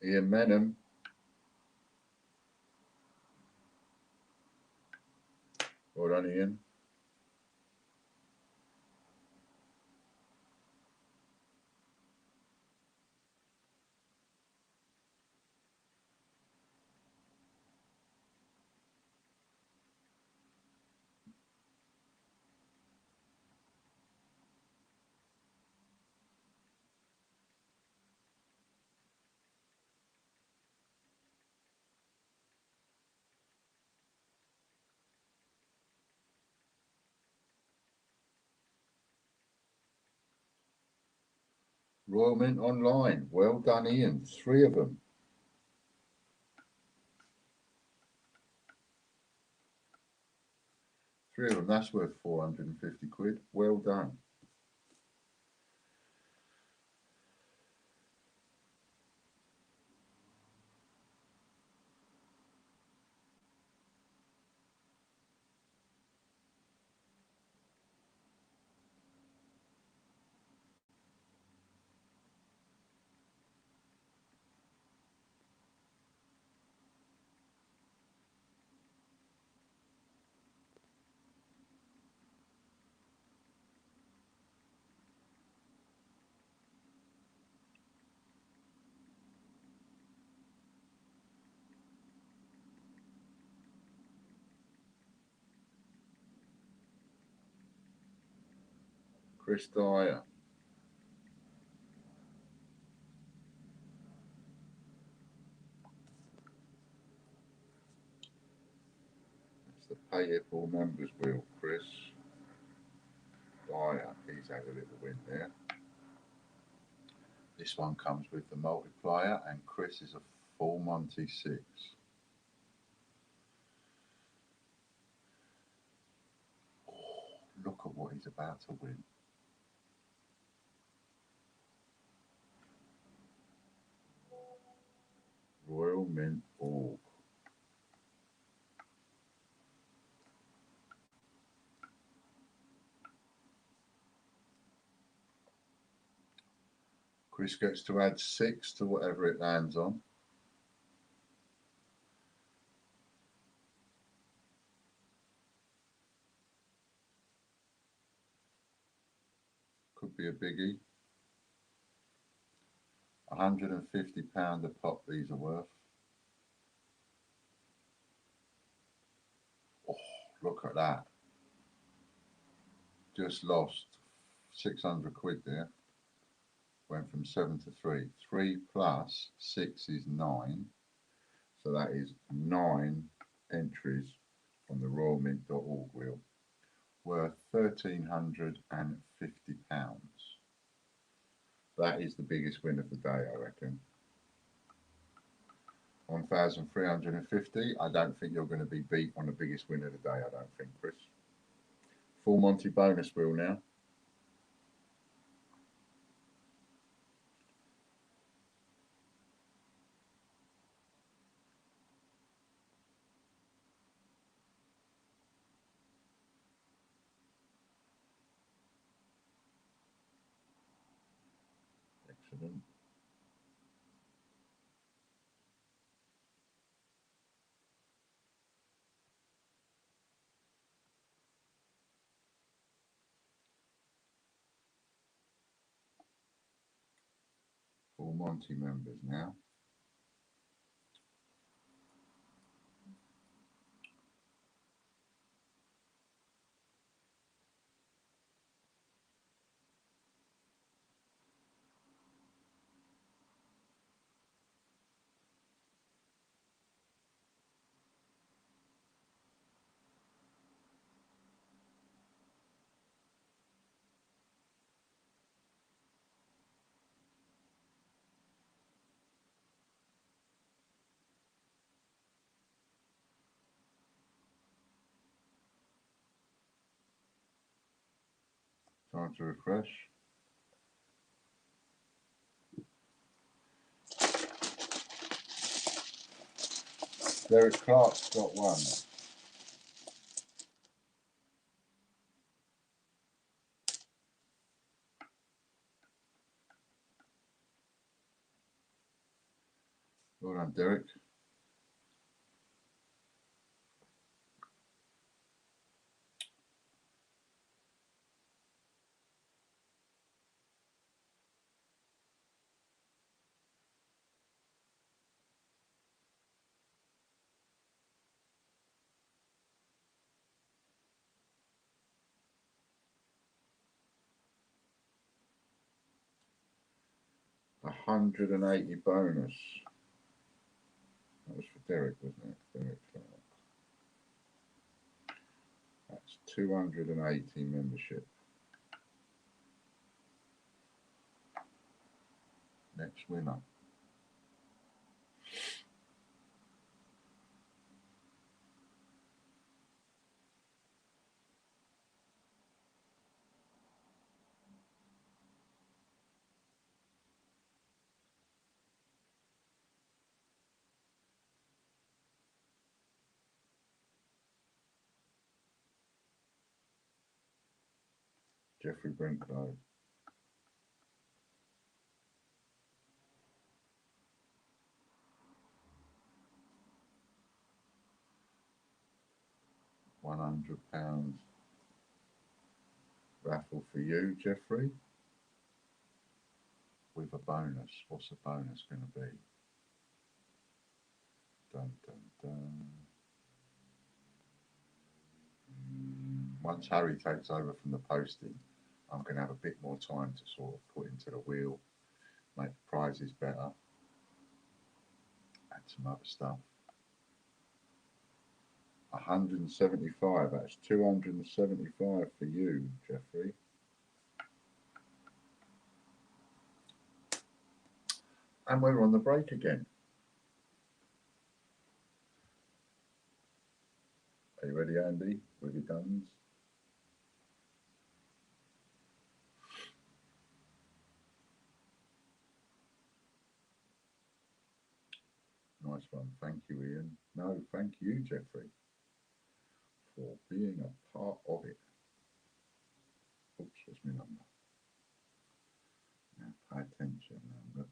Ian Menham. Well done, Ian. Royal Mint Online. Well done, Ian. 3 of them. That's worth 450 quid. Well done. Chris Dyer. It's the pay it for members wheel, Chris Dyer. He's had a little win there. This one comes with the multiplier, and Chris is a full Monty 6. Oh, look at what he's about to win. Royal Mint Orb. Chris gets to add 6 to whatever it lands on. Could be a biggie. £150 a pop these are worth. Oh, look at that. Just lost 600 quid there. Went from 7 to 3. 3 plus 6 is 9. So that is 9 entries on the royalmint.org wheel, worth £1,350. That is the biggest win of the day, I reckon. 1,350. I don't think you're going to be beat on the biggest win of the day, I don't think, Chris. Full Monty bonus wheel now. Excellent. Full Monty members now. Time to refresh. Derek Clark's got one. Well done, Derek. $180 bonus. That was for Derek, wasn't it? Derek Clark. That's 280 membership. Next winner. Jeffrey Brinklow. £100 raffle for you, Jeffrey, with a bonus. What's the bonus going to be? Dun, dun, dun. Once Harry takes over from the posting, I'm going to have a bit more time to sort of put into the wheel, make the prizes better, add some other stuff. 175, that's 275 for you, Jeffrey. And we're on the break again. Are you ready, Andy, with your guns? Nice one. Thank you, Ian. No, thank you, Jeffrey, for being a part of it. Oops, what's my number? Now pay attention. Number.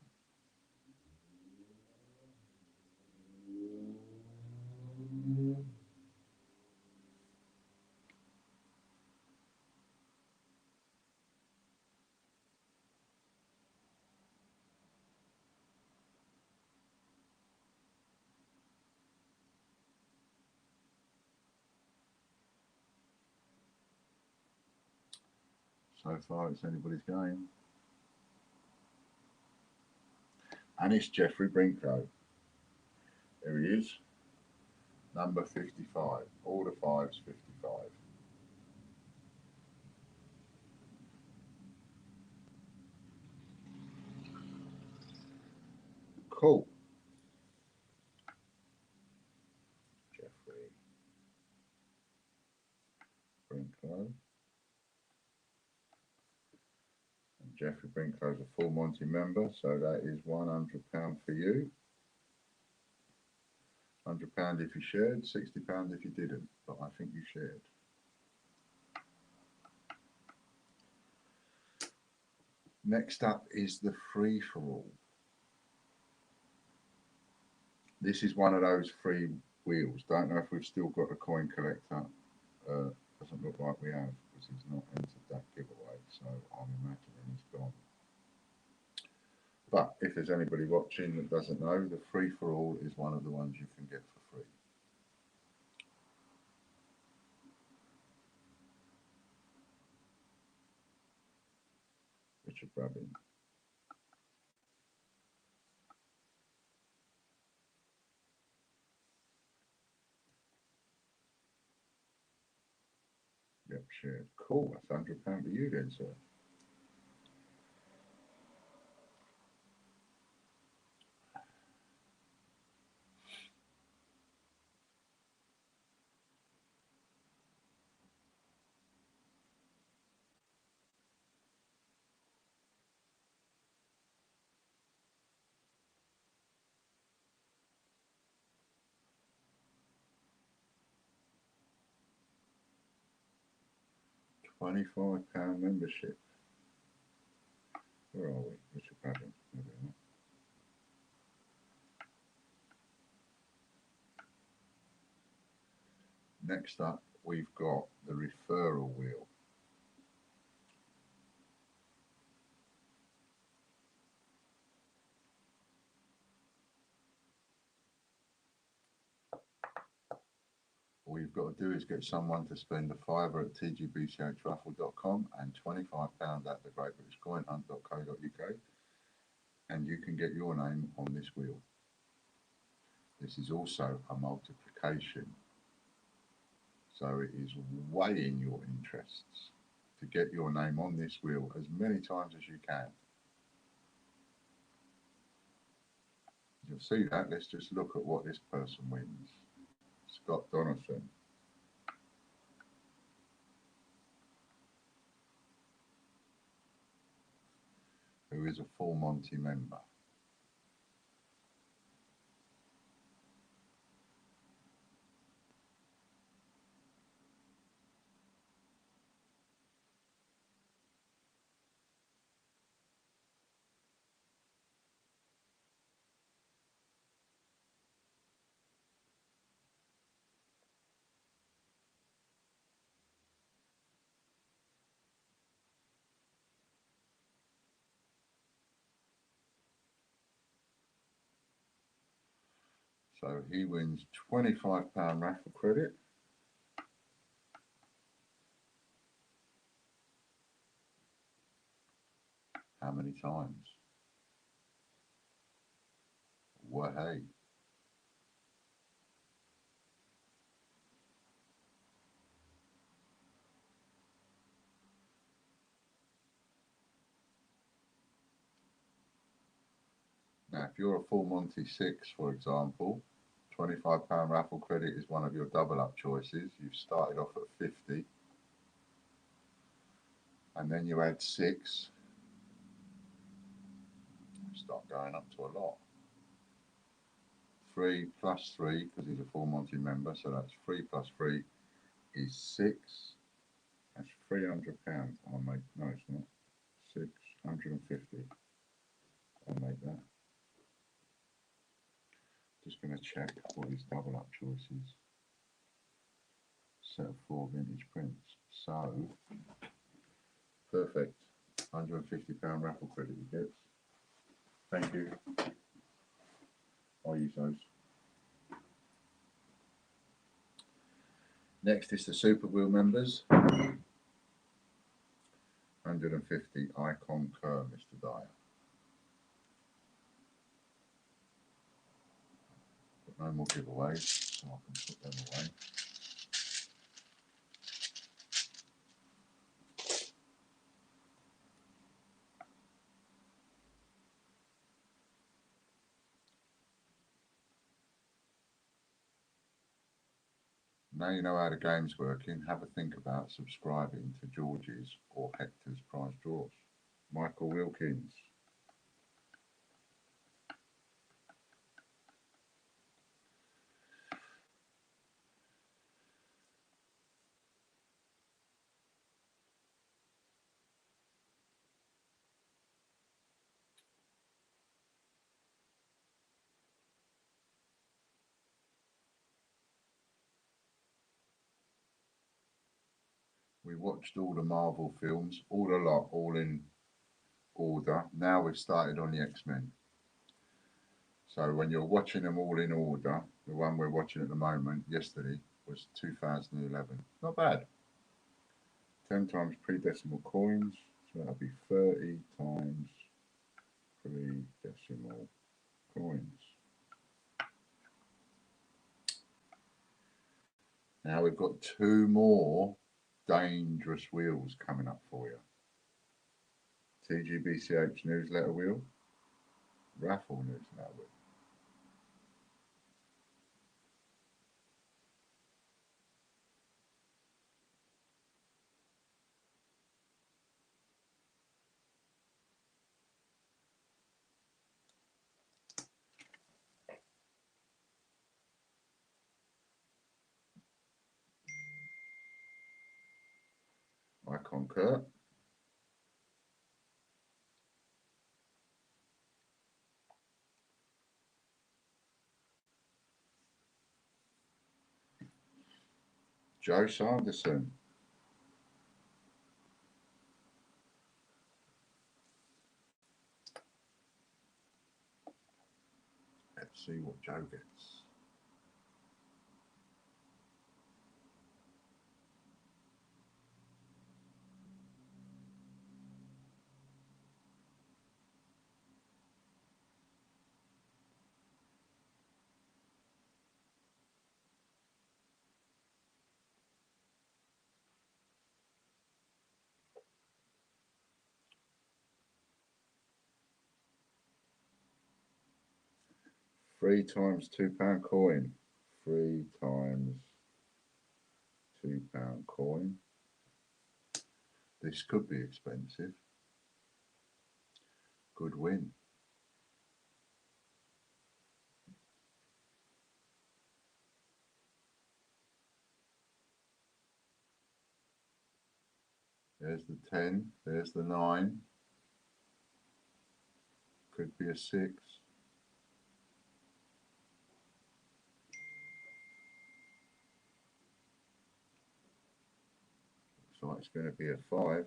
So far, it's anybody's game. And it's Jeffrey Brinklow. There he is. Number 55. All the fives, 55. Cool. Jeffrey Brinklow. And Jeffrey Brinklow's a full Monty member, so that is £100 for you. £100 if you shared, £60 if you didn't, but I think you shared. Next up is the free-for-all. This is one of those free wheels. Don't know if we've still got a coin collector. Doesn't look like we have, because he's not entered that giveaway, so I'm imagining he's gone. But if there's anybody watching that doesn't know, the free-for-all is one of the ones you can get for free. Richard Brabbin. Yep, shared. Cool, that's £100 for you then, sir. £25 membership. Where are we? Richard Brabbin. There we are. Next up, we've got the referral wheel. All you've got to do is get someone to spend a £5 at tgbchraffle.com and £25 at thegreatbritishcoinhunt.co.uk, and you can get your name on this wheel. This is also a multiplication, so it is way in your interests to get your name on this wheel as many times as you can. You'll see that. Let's just look at what this person wins. Scott Donaldson. Who is a full Monty member. So he wins £25 raffle credit. . times. Wahey. Now, if you're a full Monty 6, for example, £25 raffle credit is one of your double up choices. You've started off at 50, and then you add 6. You start going up to a lot. 3 plus 3, because he's a full Monty member, so that's 3 plus 3 is 6. That's £300. I'll make, no, it's not. 650. I'll make that. Just going to check what his double up choice is. Set of 4 vintage prints. So, perfect. £150 raffle credit he gets. Thank you. I'll use those. Next is the Super Wheel members. 150. I concur, Mr. Dyer. But no more giveaways, so I can put them away. Now you know how the game's working, have a think about subscribing to George's or Hector's prize draws. Michael Wilkins. We watched all the Marvel films, all a lot, all in order. Now we've started on the X-Men. So when you're watching them all in order, the one we're watching at the moment, yesterday, was 2011. Not bad. 10 times pre-decimal coins, so that'll be 30 times pre-decimal coins. Now we've got 2 more dangerous wheels coming up for you. TGBCH newsletter wheel, raffle newsletter wheel. I concur. Joe Sanderson. Let's see what Joe gets. Three times £2 coin. 3 times £2 coin. This could be expensive. Good win. There's the 10, there's the 9. Could be a 6. Looks like it's going to be a 5.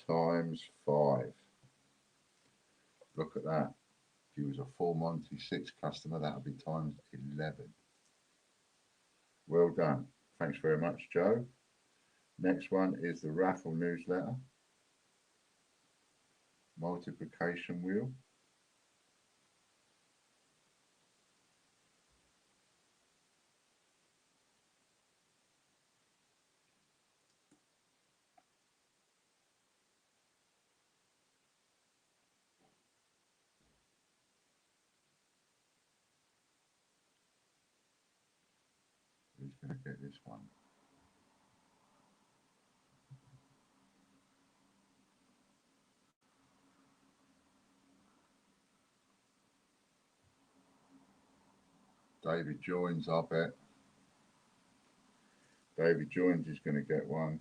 Times 5. Look at that. If you was a full Monty 6 customer, that would be times 11. Well done. Thanks very much, Joe. Next one is the raffle newsletter. Multiplication wheel. Who's going to get this one? David Joins, I bet. David Joins is going to get one.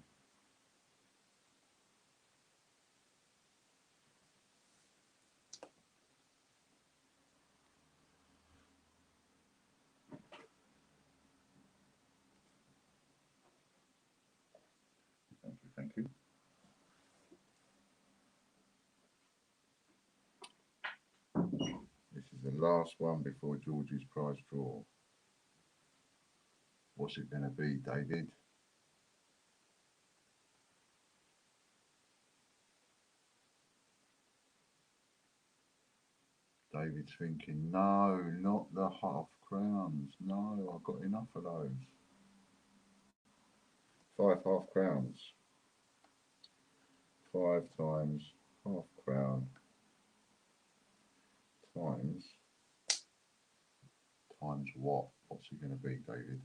Thank you, thank you. This is the last one before George's prize draw. What's it going to be, David? David's thinking, no, not the half crowns. No, I've got enough of those. 5 half crowns. 5 times half crown times what? What's it going to be, David?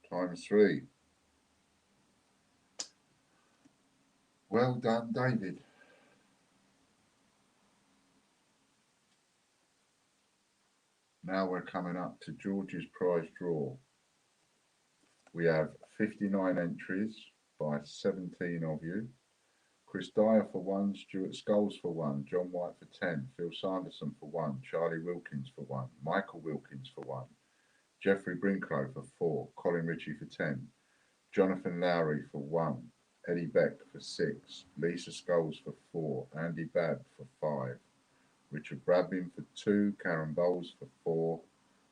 Times 3. Well done, David. Now we're coming up to George's prize draw. We have 59 entries by 17 of you. Chris Dyer for 1, Stuart Scholes for 1, John White for 10, Phil Sanderson for 1, Charlie Wilkins for 1, Michael Wilkins for 1, Jeffrey Brinklow for 4, Colin Ritchie for 10, Jonathan Lowry for 1, Eddie Beck for 6, Lisa Scholes for 4, Andy Babb for 5, Richard Bradbin for 2, Karen Bowles for 4,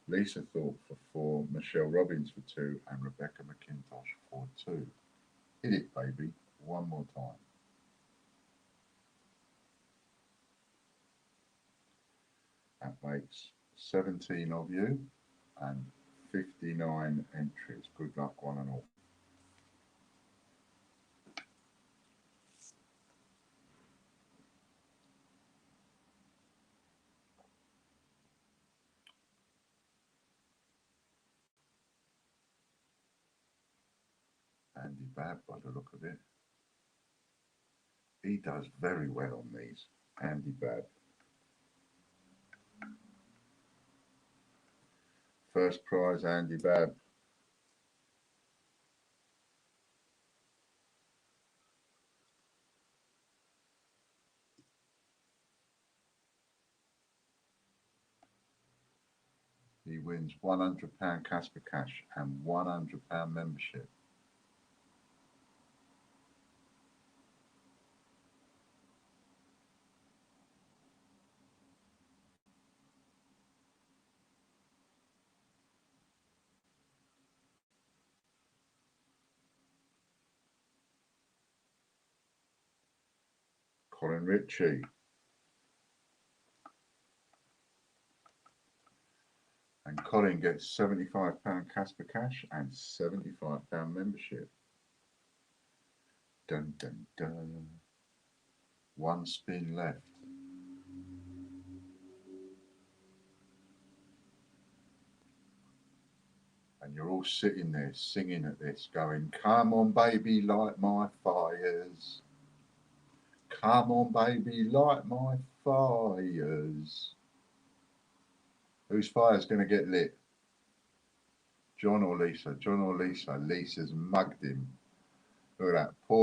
Lisa Thorpe for 4, Michelle Robbins for 2, and Rebecca McIntosh for 2. Hit it, baby, one more time. That makes 17 of you and 59 entries. Good luck, one and all. Andy Babb, by the look of it. He does very well on these. Andy Babb. First prize, Andy Babb. He wins £100 Casper Cash and £100 membership. Colin Ritchie. And Colin gets £75 Casper Cash and £75 membership. Dun dun dun. One spin left. And you're all sitting there singing at this, going, come on baby, light my fires. Come on baby, light my fires. Whose fire's going to get lit? John or Lisa? John or Lisa? Lisa's mugged him. Look at that, poor